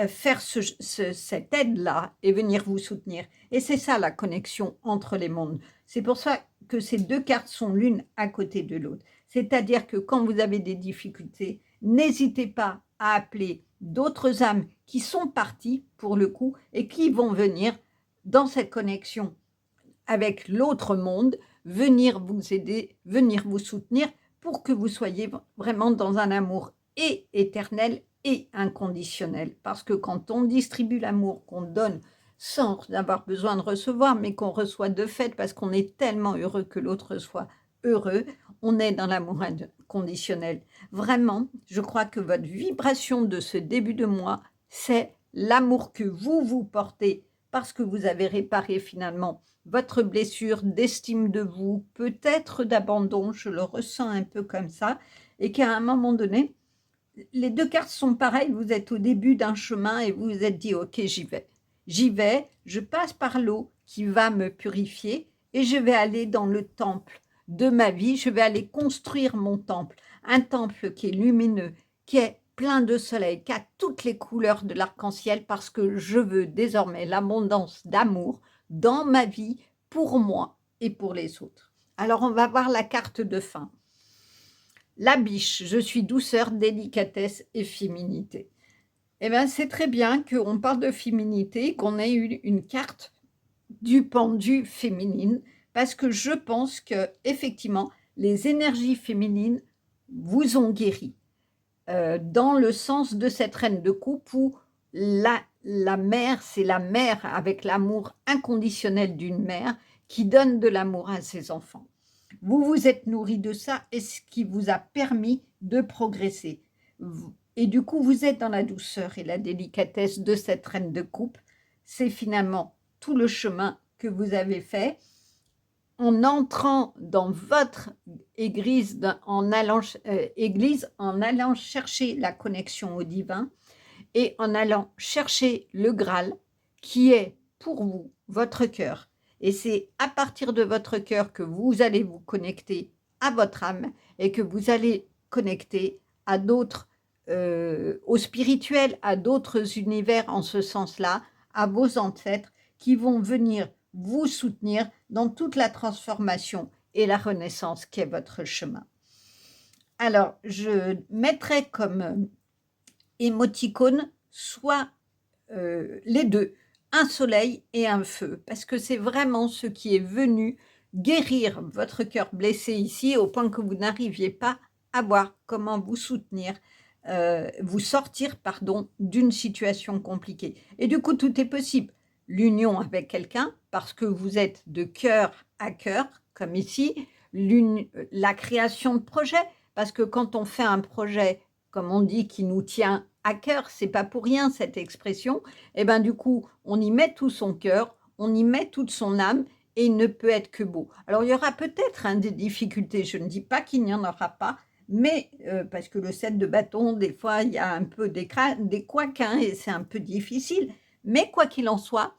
faire cette aide-là et venir vous soutenir. Et c'est ça la connexion entre les mondes. C'est pour ça que ces deux cartes sont l'une à côté de l'autre. C'est-à-dire que quand vous avez des difficultés, n'hésitez pas à appeler d'autres âmes qui sont parties pour le coup et qui vont venir dans cette connexion avec l'autre monde, venir vous aider, venir vous soutenir pour que vous soyez vraiment dans un amour et éternel et inconditionnel. Parce que quand on distribue l'amour, qu'on donne sans avoir besoin de recevoir, mais qu'on reçoit de fait parce qu'on est tellement heureux que l'autre soit heureux, on est dans l'amour inconditionnel. Vraiment, je crois que votre vibration de ce début de mois, c'est l'amour que vous portez parce que vous avez réparé finalement votre blessure d'estime de vous, peut-être d'abandon, je le ressens un peu comme ça, et qu'à un moment donné, les 2 cartes sont pareilles, vous êtes au début d'un chemin et vous vous êtes dit: «OK, j'y vais. J'y vais, je passe par l'eau qui va me purifier et je vais aller dans le temple de ma vie, je vais aller construire mon temple». Un temple qui est lumineux, qui est plein de soleil, qui a toutes les couleurs de l'arc-en-ciel parce que je veux désormais l'abondance d'amour dans ma vie, pour moi et pour les autres. Alors on va voir la carte de fin. La biche, je suis douceur, délicatesse et féminité. Eh bien, c'est très bien qu'on parle de féminité, qu'on ait eu une carte du pendu féminine, parce que je pense que effectivement, les énergies féminines vous ont guéri. Dans le sens de cette reine de coupe où la mère, c'est la mère avec l'amour inconditionnel d'une mère qui donne de l'amour à ses enfants. Vous vous êtes nourri de ça et ce qui vous a permis de progresser. Et du coup, vous êtes dans la douceur et la délicatesse de cette reine de coupe. C'est finalement tout le chemin que vous avez fait en entrant dans votre église, en allant chercher la connexion au divin et en allant chercher le Graal qui est pour vous votre cœur. Et c'est à partir de votre cœur que vous allez vous connecter à votre âme et que vous allez connecter à d'autres, au spirituel, à d'autres univers en ce sens-là, à vos ancêtres qui vont venir vous soutenir dans toute la transformation et la renaissance qui est votre chemin. Alors, je mettrai comme émoticône soit les deux, un soleil et un feu, parce que c'est vraiment ce qui est venu guérir votre cœur blessé ici, au point que vous n'arriviez pas à voir comment vous soutenir, vous sortir, pardon, d'une situation compliquée. Et du coup, tout est possible. L'union avec quelqu'un, parce que vous êtes de cœur à cœur, comme ici, la création de projets, parce que quand on fait un projet, comme on dit, qui nous tient à cœur, c'est pas pour rien cette expression, et ben du coup, on y met tout son cœur, on y met toute son âme et il ne peut être que beau. Alors il y aura peut-être des difficultés, je ne dis pas qu'il n'y en aura pas, mais parce que le 7 de bâton, des fois, il y a un peu des couacs et c'est un peu difficile, mais quoi qu'il en soit,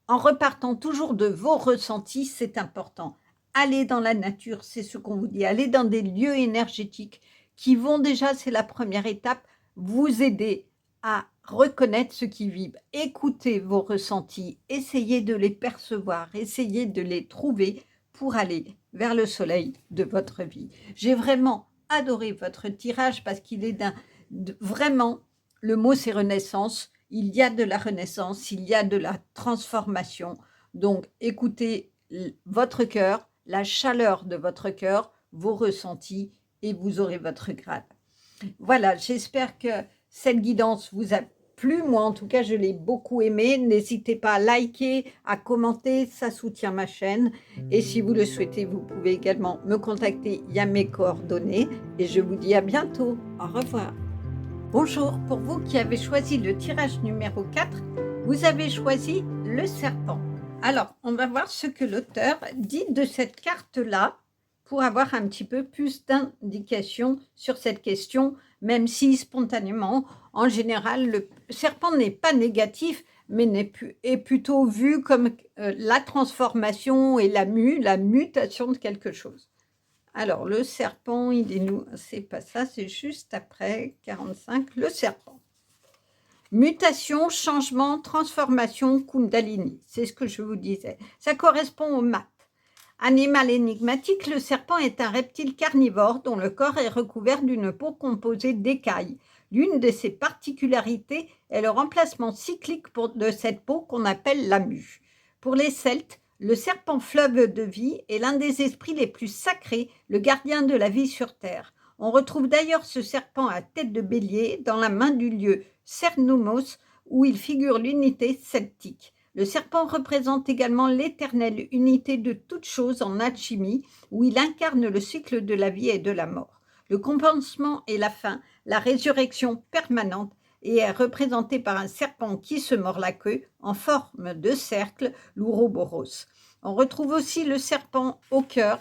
en repartant toujours de vos ressentis, c'est important. Allez dans la nature, c'est ce qu'on vous dit, allez dans des lieux énergétiques qui vont déjà, c'est la première étape, vous aider à reconnaître ce qui vibre. Écoutez vos ressentis, essayez de les percevoir, essayez de les trouver pour aller vers le soleil de votre vie. J'ai vraiment adoré votre tirage parce qu'il est vraiment, le mot c'est renaissance, il y a de la renaissance, il y a de la transformation. Donc écoutez votre cœur, la chaleur de votre cœur, vos ressentis et vous aurez votre grade. Voilà, j'espère que cette guidance vous a plu. Moi, en tout cas, je l'ai beaucoup aimé. N'hésitez pas à liker, à commenter, ça soutient ma chaîne. Et si vous le souhaitez, vous pouvez également me contacter, il y a mes coordonnées. Et je vous dis à bientôt. Au revoir. Bonjour, pour vous qui avez choisi le tirage numéro 4, vous avez choisi le serpent. Alors, on va voir ce que l'auteur dit de cette carte-là, pour avoir un petit peu plus d'indications sur cette question, même si spontanément, en général, le serpent n'est pas négatif, mais est plutôt vu comme la transformation et la mutation de quelque chose. Alors, le serpent, il est nous, c'est pas ça, c'est juste après 45, le serpent. Mutation, changement, transformation, Kundalini, c'est ce que je vous disais. Ça correspond au mat. Animal énigmatique, le serpent est un reptile carnivore dont le corps est recouvert d'une peau composée d'écailles. L'une de ses particularités est le remplacement cyclique de cette peau qu'on appelle la mue. Pour les Celtes, le serpent fleuve de vie est l'un des esprits les plus sacrés, le gardien de la vie sur Terre. On retrouve d'ailleurs ce serpent à tête de bélier dans la main du lieu Cernunnos où il figure l'unité celtique. Le serpent représente également l'éternelle unité de toutes choses en alchimie, où il incarne le cycle de la vie et de la mort. Le commencement et la fin, la résurrection permanente, et est représentée par un serpent qui se mord la queue en forme de cercle, l'Ouroboros. On retrouve aussi le serpent au cœur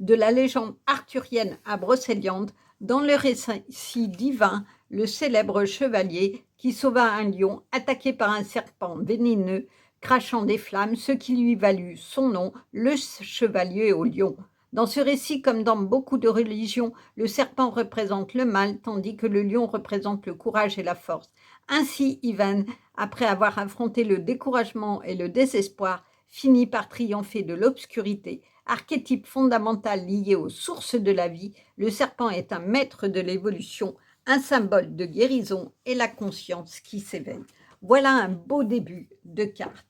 de la légende arthurienne à Brocéliande, dans le récit divin, le célèbre chevalier qui sauva un lion attaqué par un serpent venimeux, crachant des flammes, ce qui lui valut son nom, le chevalier au lion. Dans ce récit, comme dans beaucoup de religions, le serpent représente le mal, tandis que le lion représente le courage et la force. Ainsi, Ivan, après avoir affronté le découragement et le désespoir, finit par triompher de l'obscurité. Archétype fondamental lié aux sources de la vie, le serpent est un maître de l'évolution, un symbole de guérison et la conscience qui s'éveille. Voilà un beau début de carte.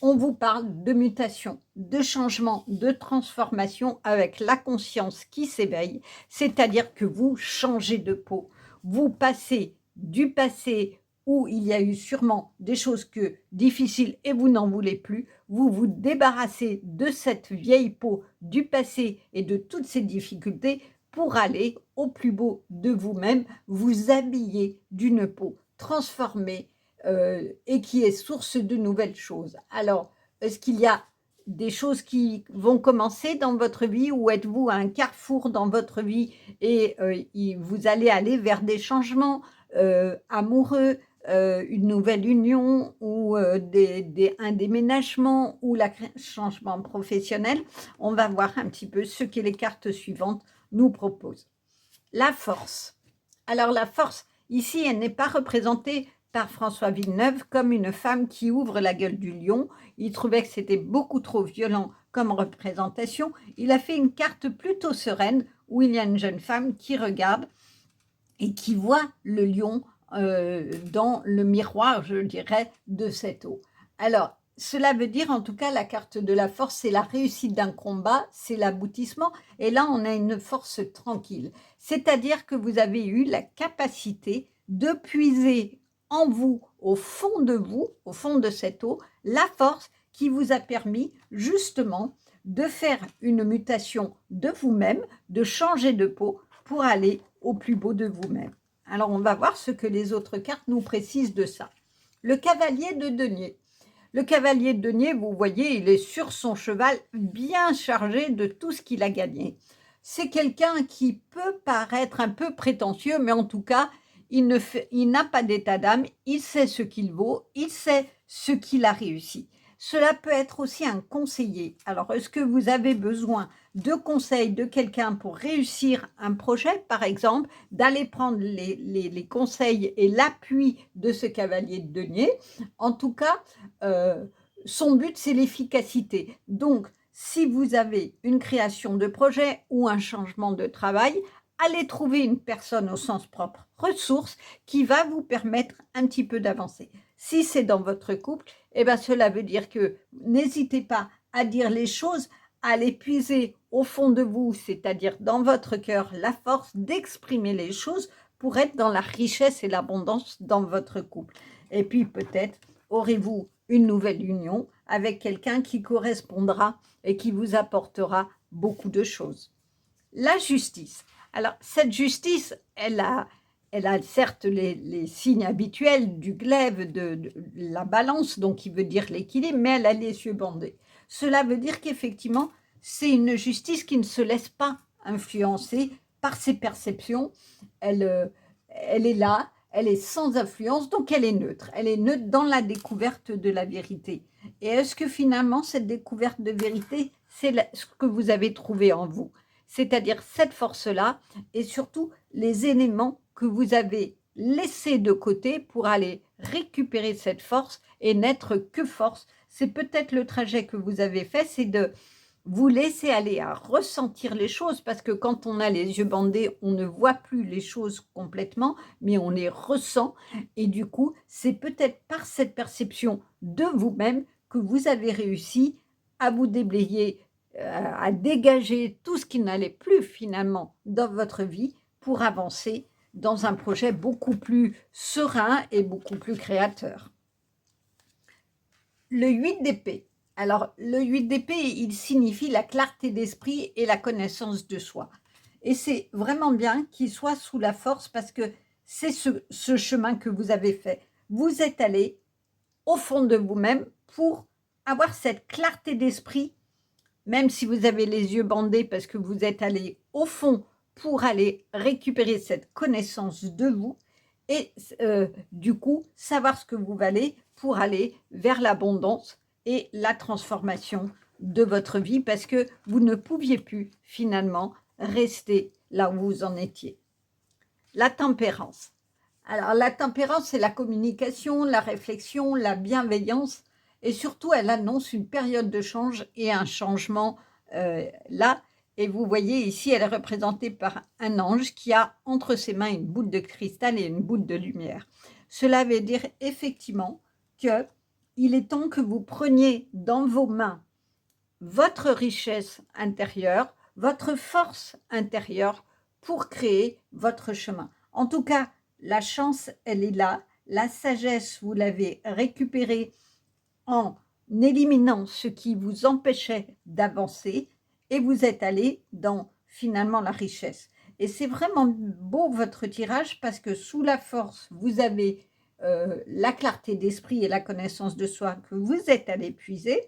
On vous parle de mutation, de changement, de transformation avec la conscience qui s'éveille, c'est-à-dire que vous changez de peau, vous passez du passé où il y a eu sûrement des choses difficiles et vous n'en voulez plus, vous vous débarrassez de cette vieille peau du passé et de toutes ces difficultés pour aller au plus beau de vous-même, vous habiller d'une peau transformée et qui est source de nouvelles choses. Alors, est-ce qu'il y a des choses qui vont commencer dans votre vie ou êtes-vous à un carrefour dans votre vie et vous allez aller vers des changements amoureux, une nouvelle union ou un déménagement ou un changement professionnel? On va voir un petit peu ce que les cartes suivantes nous proposent. La force. Alors la force, ici, elle n'est pas représentée par François Villeneuve comme une femme qui ouvre la gueule du lion. Il trouvait que c'était beaucoup trop violent comme représentation. Il a fait une carte plutôt sereine où il y a une jeune femme qui regarde et qui voit le lion dans le miroir, je dirais, de cette eau. Alors, cela veut dire, en tout cas, la carte de la force, c'est la réussite d'un combat, c'est l'aboutissement. Et là, on a une force tranquille. C'est-à-dire que vous avez eu la capacité de puiser en vous, au fond de cette eau, la force qui vous a permis justement de faire une mutation de vous-même, de changer de peau pour aller au plus beau de vous-même. Alors, on va voir ce que les autres cartes nous précisent de ça. Le cavalier de denier. Le cavalier de denier, vous voyez, il est sur son cheval, bien chargé de tout ce qu'il a gagné. C'est quelqu'un qui peut paraître un peu prétentieux, mais en tout cas, il n'a pas d'état d'âme, il sait ce qu'il vaut, il sait ce qu'il a réussi. Cela peut être aussi un conseiller. Alors, est-ce que vous avez besoin de conseils de quelqu'un pour réussir un projet, par exemple, d'aller prendre les conseils et l'appui de ce cavalier de denier? En tout cas, son but, c'est l'efficacité. Donc, si vous avez une création de projet ou un changement de travail, allez trouver une personne au sens propre, ressource, qui va vous permettre un petit peu d'avancer. Si c'est dans votre couple, eh bien, cela veut dire que n'hésitez pas à dire les choses, à les puiser au fond de vous, c'est-à-dire dans votre cœur, la force d'exprimer les choses pour être dans la richesse et l'abondance dans votre couple. Et puis peut-être aurez-vous une nouvelle union avec quelqu'un qui correspondra et qui vous apportera beaucoup de choses. La justice. Alors, cette justice, elle a certes les signes habituels du glaive, de la balance, donc qui veut dire l'équilibre, mais elle a les yeux bandés. Cela veut dire qu'effectivement, c'est une justice qui ne se laisse pas influencer par ses perceptions. Elle est là, elle est sans influence, donc elle est neutre. Elle est neutre dans la découverte de la vérité. Et est-ce que finalement, cette découverte de vérité, c'est ce que vous avez trouvé en vous? C'est-à-dire cette force-là et surtout les éléments que vous avez laissés de côté pour aller récupérer cette force et n'être que force. C'est peut-être le trajet que vous avez fait, c'est de vous laisser aller à ressentir les choses, parce que quand on a les yeux bandés, on ne voit plus les choses complètement, mais on les ressent. Et du coup, c'est peut-être par cette perception de vous-même que vous avez réussi à vous déblayer, à dégager tout ce qui n'allait plus finalement dans votre vie pour avancer dans un projet beaucoup plus serein et beaucoup plus créateur. Le 8 d'épée. Alors, le 8 d'épée, il signifie la clarté d'esprit et la connaissance de soi. Et c'est vraiment bien qu'il soit sous la force parce que c'est ce chemin que vous avez fait. Vous êtes allé au fond de vous-même pour avoir cette clarté d'esprit, même si vous avez les yeux bandés parce que vous êtes allé au fond pour aller récupérer cette connaissance de vous et du coup, savoir ce que vous valez pour aller vers l'abondance et la transformation de votre vie parce que vous ne pouviez plus finalement rester là où vous en étiez. La tempérance. Alors, la tempérance, c'est la communication, la réflexion, la bienveillance et surtout, elle annonce une période de change et un changement là. Et vous voyez ici, elle est représentée par un ange qui a entre ses mains une boule de cristal et une boule de lumière. Cela veut dire effectivement qu'il est temps que vous preniez dans vos mains votre richesse intérieure, votre force intérieure pour créer votre chemin. En tout cas, la chance, elle est là. La sagesse, vous l'avez récupérée en éliminant ce qui vous empêchait d'avancer et vous êtes allé dans finalement la richesse. Et c'est vraiment beau votre tirage parce que sous la force, vous avez la clarté d'esprit et la connaissance de soi que vous êtes allé puiser.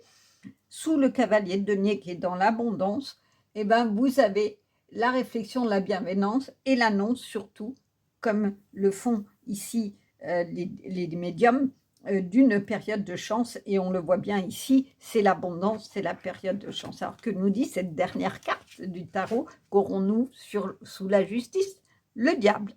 Sous le cavalier de denier qui est dans l'abondance, eh ben, vous avez la réflexion, la bienveillance et l'annonce surtout, comme le font ici les médiums, d'une période de chance. Et on le voit bien ici, c'est l'abondance, c'est la période de chance. Alors que nous dit cette dernière carte du tarot qu'aurons-nous sous la justice? Le diable.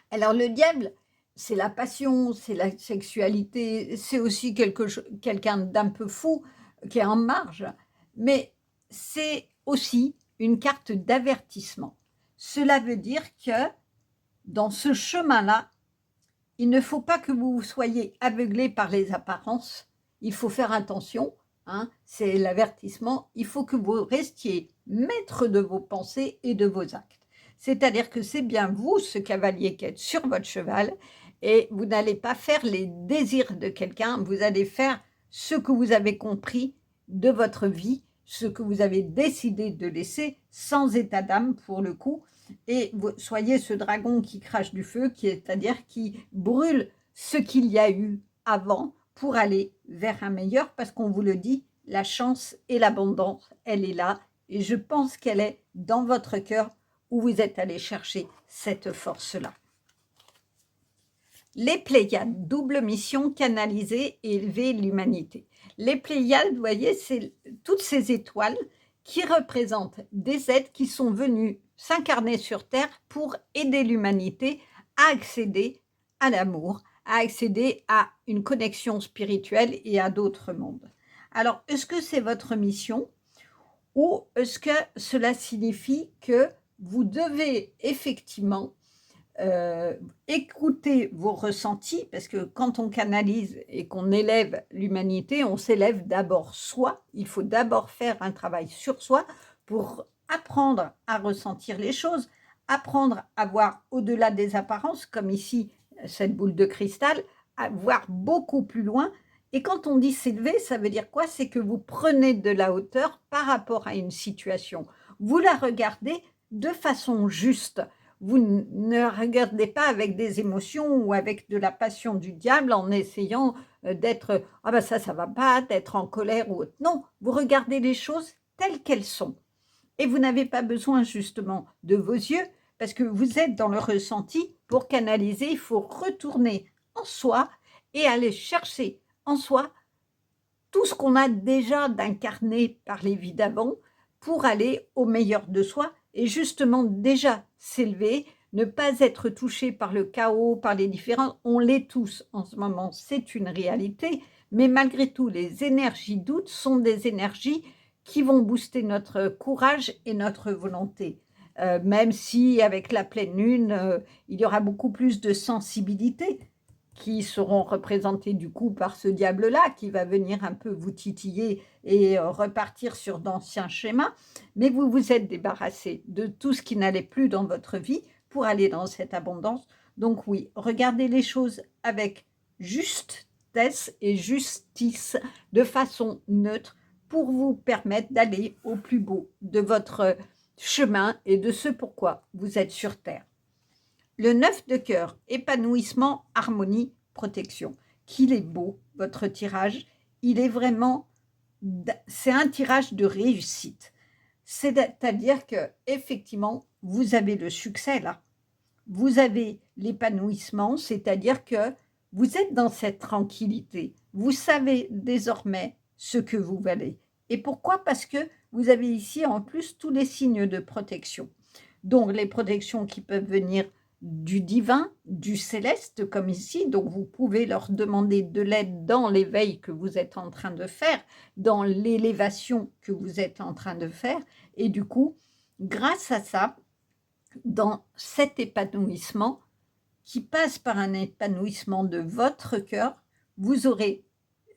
Alors le diable, c'est la passion, c'est la sexualité, c'est aussi quelqu'un d'un peu fou qui est en marge, mais c'est aussi une carte d'avertissement. Cela veut dire que dans ce chemin-là, il ne faut pas que vous soyez aveuglés par les apparences, il faut faire attention, hein, c'est l'avertissement, il faut que vous restiez maître de vos pensées et de vos actes. C'est-à-dire que c'est bien vous, ce cavalier qui êtes sur votre cheval, et vous n'allez pas faire les désirs de quelqu'un, vous allez faire ce que vous avez compris de votre vie, ce que vous avez décidé de laisser sans état d'âme pour le coup, et vous soyez ce dragon qui crache du feu, c'est-à-dire qui brûle ce qu'il y a eu avant pour aller vers un meilleur, parce qu'on vous le dit, la chance et l'abondance, elle est là, et je pense qu'elle est dans votre cœur où vous êtes allé chercher cette force-là. Les Pléiades, double mission, canaliser et élever l'humanité. Les Pléiades, vous voyez, c'est toutes ces étoiles qui représentent des êtres qui sont venus s'incarner sur Terre pour aider l'humanité à accéder à l'amour, à accéder à une connexion spirituelle et à d'autres mondes. Alors, est-ce que c'est votre mission ou est-ce que cela signifie que vous devez effectivement écouter vos ressentis, parce que quand on canalise et qu'on élève l'humanité, on s'élève d'abord soi. Il faut d'abord faire un travail sur soi pour apprendre à ressentir les choses, apprendre à voir au-delà des apparences, comme ici, cette boule de cristal, à voir beaucoup plus loin. Et quand on dit s'élever, ça veut dire quoi? C'est que vous prenez de la hauteur par rapport à une situation. Vous la regardez de façon juste. Vous ne regardez pas avec des émotions ou avec de la passion du diable en essayant d'être « ah ben ça va pas », d'être en colère ou autre. Non, vous regardez les choses telles qu'elles sont. Et vous n'avez pas besoin justement de vos yeux parce que vous êtes dans le ressenti. Pour canaliser, il faut retourner en soi et aller chercher en soi tout ce qu'on a déjà d'incarné par les vies d'avant pour aller au meilleur de soi et justement déjà s'élever, ne pas être touché par le chaos, par les différences. On l'est tous en ce moment, c'est une réalité, mais malgré tout, les énergies doutes sont des énergies qui vont booster notre courage et notre volonté. Même si avec la pleine lune, il y aura beaucoup plus de sensibilité, qui seront représentés du coup par ce diable-là qui va venir un peu vous titiller et repartir sur d'anciens schémas. Mais vous vous êtes débarrassé de tout ce qui n'allait plus dans votre vie pour aller dans cette abondance. Donc oui, regardez les choses avec justesse et justice, de façon neutre, pour vous permettre d'aller au plus beau de votre chemin et de ce pourquoi vous êtes sur Terre. Le 9 de cœur, épanouissement, harmonie, protection. Qu'il est beau, votre tirage. Il est vraiment, c'est un tirage de réussite. C'est-à-dire que effectivement, vous avez le succès là. Vous avez l'épanouissement, c'est-à-dire que vous êtes dans cette tranquillité. Vous savez désormais ce que vous valez. Et pourquoi? Parce que vous avez ici en plus tous les signes de protection. Donc les protections qui peuvent venir du divin, du céleste, comme ici. Donc vous pouvez leur demander de l'aide dans l'éveil que vous êtes en train de faire, dans l'élévation que vous êtes en train de faire. Et du coup, grâce à ça, dans cet épanouissement, qui passe par un épanouissement de votre cœur, vous aurez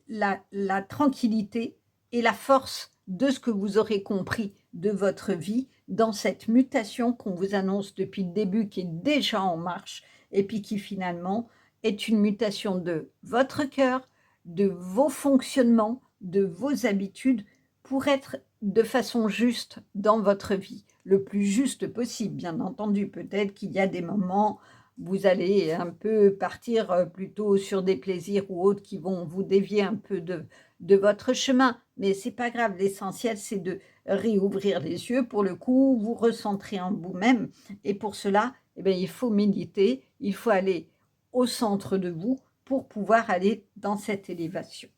la tranquillité et la force de ce que vous aurez compris de votre vie dans cette mutation qu'on vous annonce depuis le début, qui est déjà en marche, et puis qui finalement est une mutation de votre cœur, de vos fonctionnements, de vos habitudes, pour être de façon juste dans votre vie, le plus juste possible, bien entendu. Peut-être qu'il y a des moments vous allez un peu partir plutôt sur des plaisirs ou autres qui vont vous dévier un peu de votre chemin. Mais ce n'est pas grave, l'essentiel, c'est de réouvrir les yeux. Pour le coup, vous recentrer en vous-même. Et pour cela, eh bien, il faut méditer, il faut aller au centre de vous pour pouvoir aller dans cette élévation.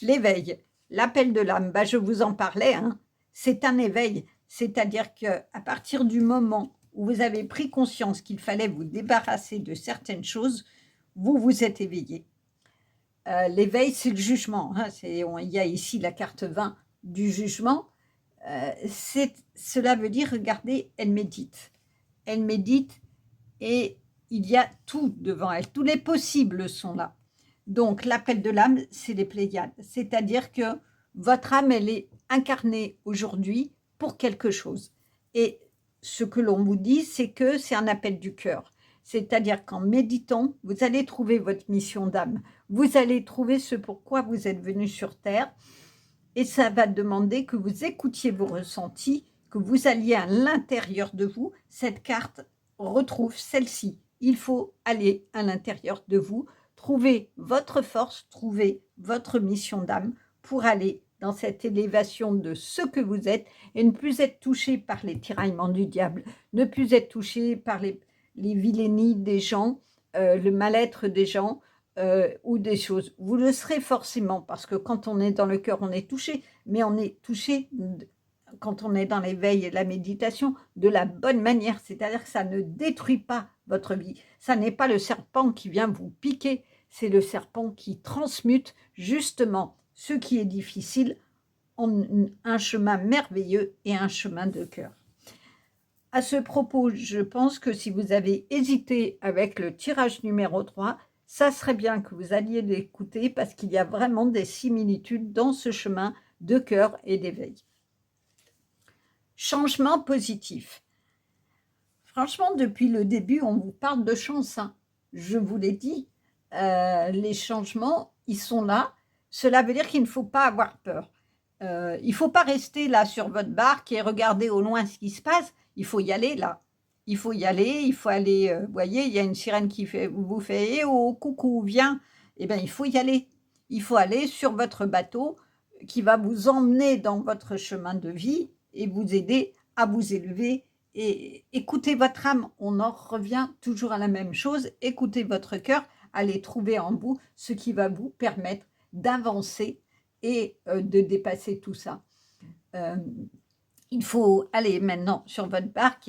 L'éveil, l'appel de l'âme, je vous en parlais, hein, c'est un éveil. C'est-à-dire qu'à partir du moment où vous avez pris conscience qu'il fallait vous débarrasser de certaines choses, vous vous êtes éveillé. L'éveil, c'est le jugement. Hein, il y a ici la carte 20 du jugement. Cela veut dire, regardez, elle médite. Elle médite et il y a tout devant elle. Tous les possibles sont là. Donc, l'appel de l'âme, c'est les Pléiades. C'est-à-dire que votre âme, elle est incarnée aujourd'hui pour quelque chose. Et ce que l'on vous dit, c'est que c'est un appel du cœur. C'est-à-dire qu'en méditant, vous allez trouver votre mission d'âme. Vous allez trouver ce pourquoi vous êtes venu sur Terre. Et ça va demander que vous écoutiez vos ressentis, que vous alliez à l'intérieur de vous. Cette carte retrouve celle-ci. Il faut aller à l'intérieur de vous, trouver votre force, trouver votre mission d'âme pour aller dans cette élévation de ce que vous êtes et ne plus être touché par les tiraillements du diable, ne plus être touché par les vilainies des gens, le mal-être des gens ou des choses. Vous le serez forcément parce que quand on est dans le cœur, on est touché, mais on est touché quand on est dans l'éveil et la méditation de la bonne manière, c'est-à-dire que ça ne détruit pas votre vie. Ça n'est pas le serpent qui vient vous piquer, c'est le serpent qui transmute justement ce qui est difficile en un chemin merveilleux et un chemin de cœur. À ce propos, je pense que si vous avez hésité avec le tirage numéro 3, ça serait bien que vous alliez l'écouter parce qu'il y a vraiment des similitudes dans ce chemin de cœur et d'éveil. Changement positif. Franchement, depuis le début, on vous parle de chance. Hein. Je vous l'ai dit, les changements, ils sont là. Cela veut dire qu'il ne faut pas avoir peur. Il ne faut pas rester là sur votre barque et regarder au loin ce qui se passe. Il faut y aller là. Il faut y aller, il faut aller, vous voyez, il y a une sirène qui vous fait « Eh oh, coucou, viens !» Eh bien, il faut y aller. Il faut aller sur votre bateau qui va vous emmener dans votre chemin de vie et vous aider à vous élever. Et écoutez votre âme, on en revient toujours à la même chose. Écoutez votre cœur, allez trouver en vous ce qui va vous permettre d'avancer et de dépasser tout ça. Il faut aller maintenant sur votre barque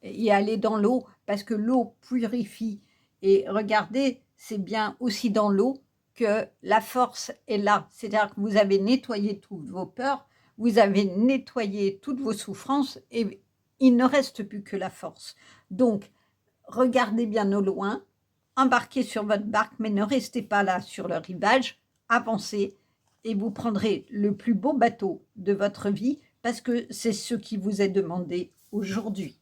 et aller dans l'eau parce que l'eau purifie. Et regardez, c'est bien aussi dans l'eau que la force est là. C'est-à-dire que vous avez nettoyé toutes vos peurs, vous avez nettoyé toutes vos souffrances et il ne reste plus que la force. Donc, regardez bien au loin, embarquez sur votre barque, mais ne restez pas là sur le rivage, avancez et vous prendrez le plus beau bateau de votre vie parce que c'est ce qui vous est demandé aujourd'hui.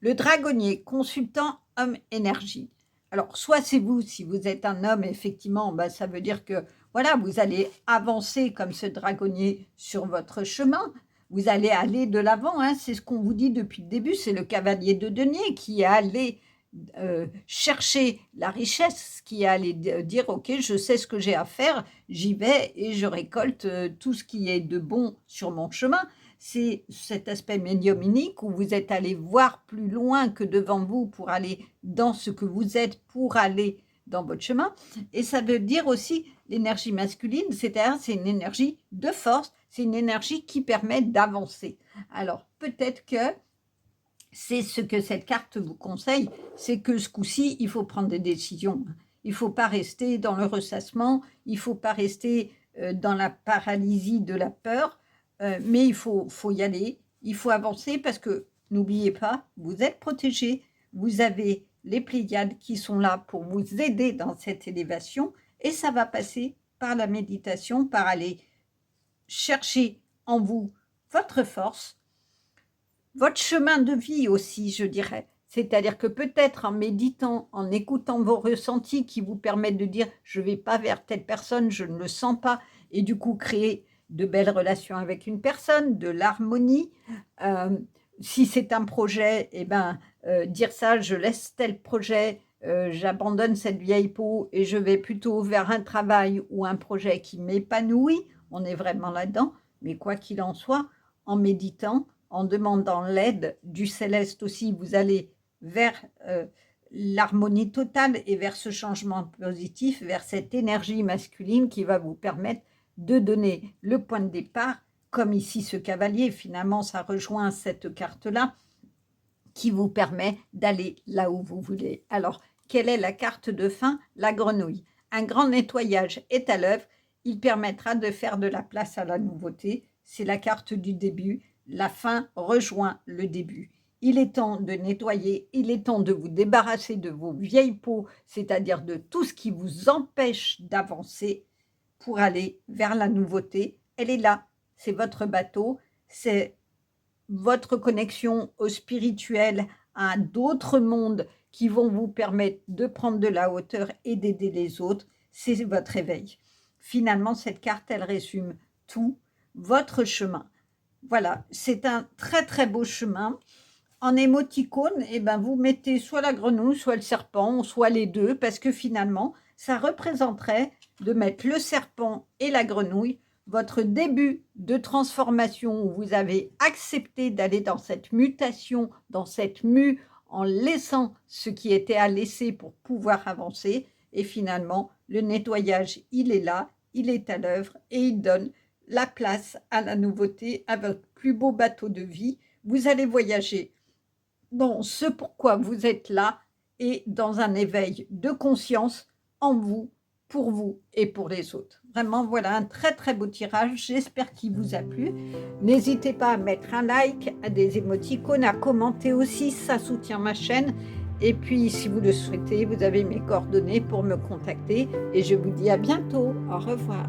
Le dragonnier, consultant homme énergie. Alors, soit c'est vous, si vous êtes un homme, effectivement, ça veut dire que voilà, vous allez avancer comme ce dragonnier sur votre chemin. vous allez aller de l'avant, hein, c'est ce qu'on vous dit depuis le début, c'est le cavalier de denier qui est allé chercher la richesse, qui est allé dire ok, je sais ce que j'ai à faire, j'y vais et je récolte tout ce qui est de bon sur mon chemin. C'est cet aspect médiumnique où vous êtes allé voir plus loin que devant vous pour aller dans ce que vous êtes, pour aller dans votre chemin. Et ça veut dire aussi l'énergie masculine, c'est-à-dire c'est une énergie de force, c'est une énergie qui permet d'avancer. Alors peut-être que c'est ce que cette carte vous conseille, c'est que ce coup-ci, il faut prendre des décisions. Il ne faut pas rester dans le ressassement, il ne faut pas rester dans la paralysie de la peur, mais il faut y aller, il faut avancer parce que n'oubliez pas, vous êtes protégé, vous avez les Pléiades qui sont là pour vous aider dans cette élévation et ça va passer par la méditation, par aller chercher en vous votre force, votre chemin de vie aussi, je dirais. C'est-à-dire que peut-être en méditant, en écoutant vos ressentis qui vous permettent de dire « je ne vais pas vers telle personne, je ne le sens pas » et du coup créer de belles relations avec une personne, de l'harmonie. Si c'est un projet, eh ben, dire ça, je laisse tel projet, j'abandonne cette vieille peau et je vais plutôt vers un travail ou un projet qui m'épanouit. On est vraiment là-dedans. Mais quoi qu'il en soit, en méditant, en demandant l'aide du céleste aussi, vous allez vers l'harmonie totale et vers ce changement positif, vers cette énergie masculine qui va vous permettre de donner le point de départ, comme ici ce cavalier, finalement ça rejoint cette carte-là, qui vous permet d'aller là où vous voulez. Alors, quelle est la carte de fin? La grenouille. Un grand nettoyage est à l'œuvre, il permettra de faire de la place à la nouveauté. C'est la carte du début, la fin rejoint le début. Il est temps de nettoyer, il est temps de vous débarrasser de vos vieilles peaux, c'est-à-dire de tout ce qui vous empêche d'avancer pour aller vers la nouveauté. Elle est là, c'est votre bateau, c'est votre connexion au spirituel, à d'autres mondes qui vont vous permettre de prendre de la hauteur et d'aider les autres, c'est votre éveil. Finalement, cette carte, elle résume tout, votre chemin. Voilà, c'est un très très beau chemin. En émoticône, eh ben, vous mettez soit la grenouille, soit le serpent, soit les deux, parce que finalement, ça représenterait de mettre le serpent et la grenouille, votre début de transformation où vous avez accepté d'aller dans cette mutation, dans cette mue, en laissant ce qui était à laisser pour pouvoir avancer. Et finalement, le nettoyage, il est là, il est à l'œuvre et il donne la place à la nouveauté, à votre plus beau bateau de vie. Vous allez voyager dans ce pourquoi vous êtes là et dans un éveil de conscience en vous, pour vous et pour les autres. Vraiment, voilà un très très beau tirage. J'espère qu'il vous a plu. N'hésitez pas à mettre un like, à des émoticônes, à commenter aussi, ça soutient ma chaîne. Et puis, si vous le souhaitez, vous avez mes coordonnées pour me contacter. Et je vous dis à bientôt. Au revoir.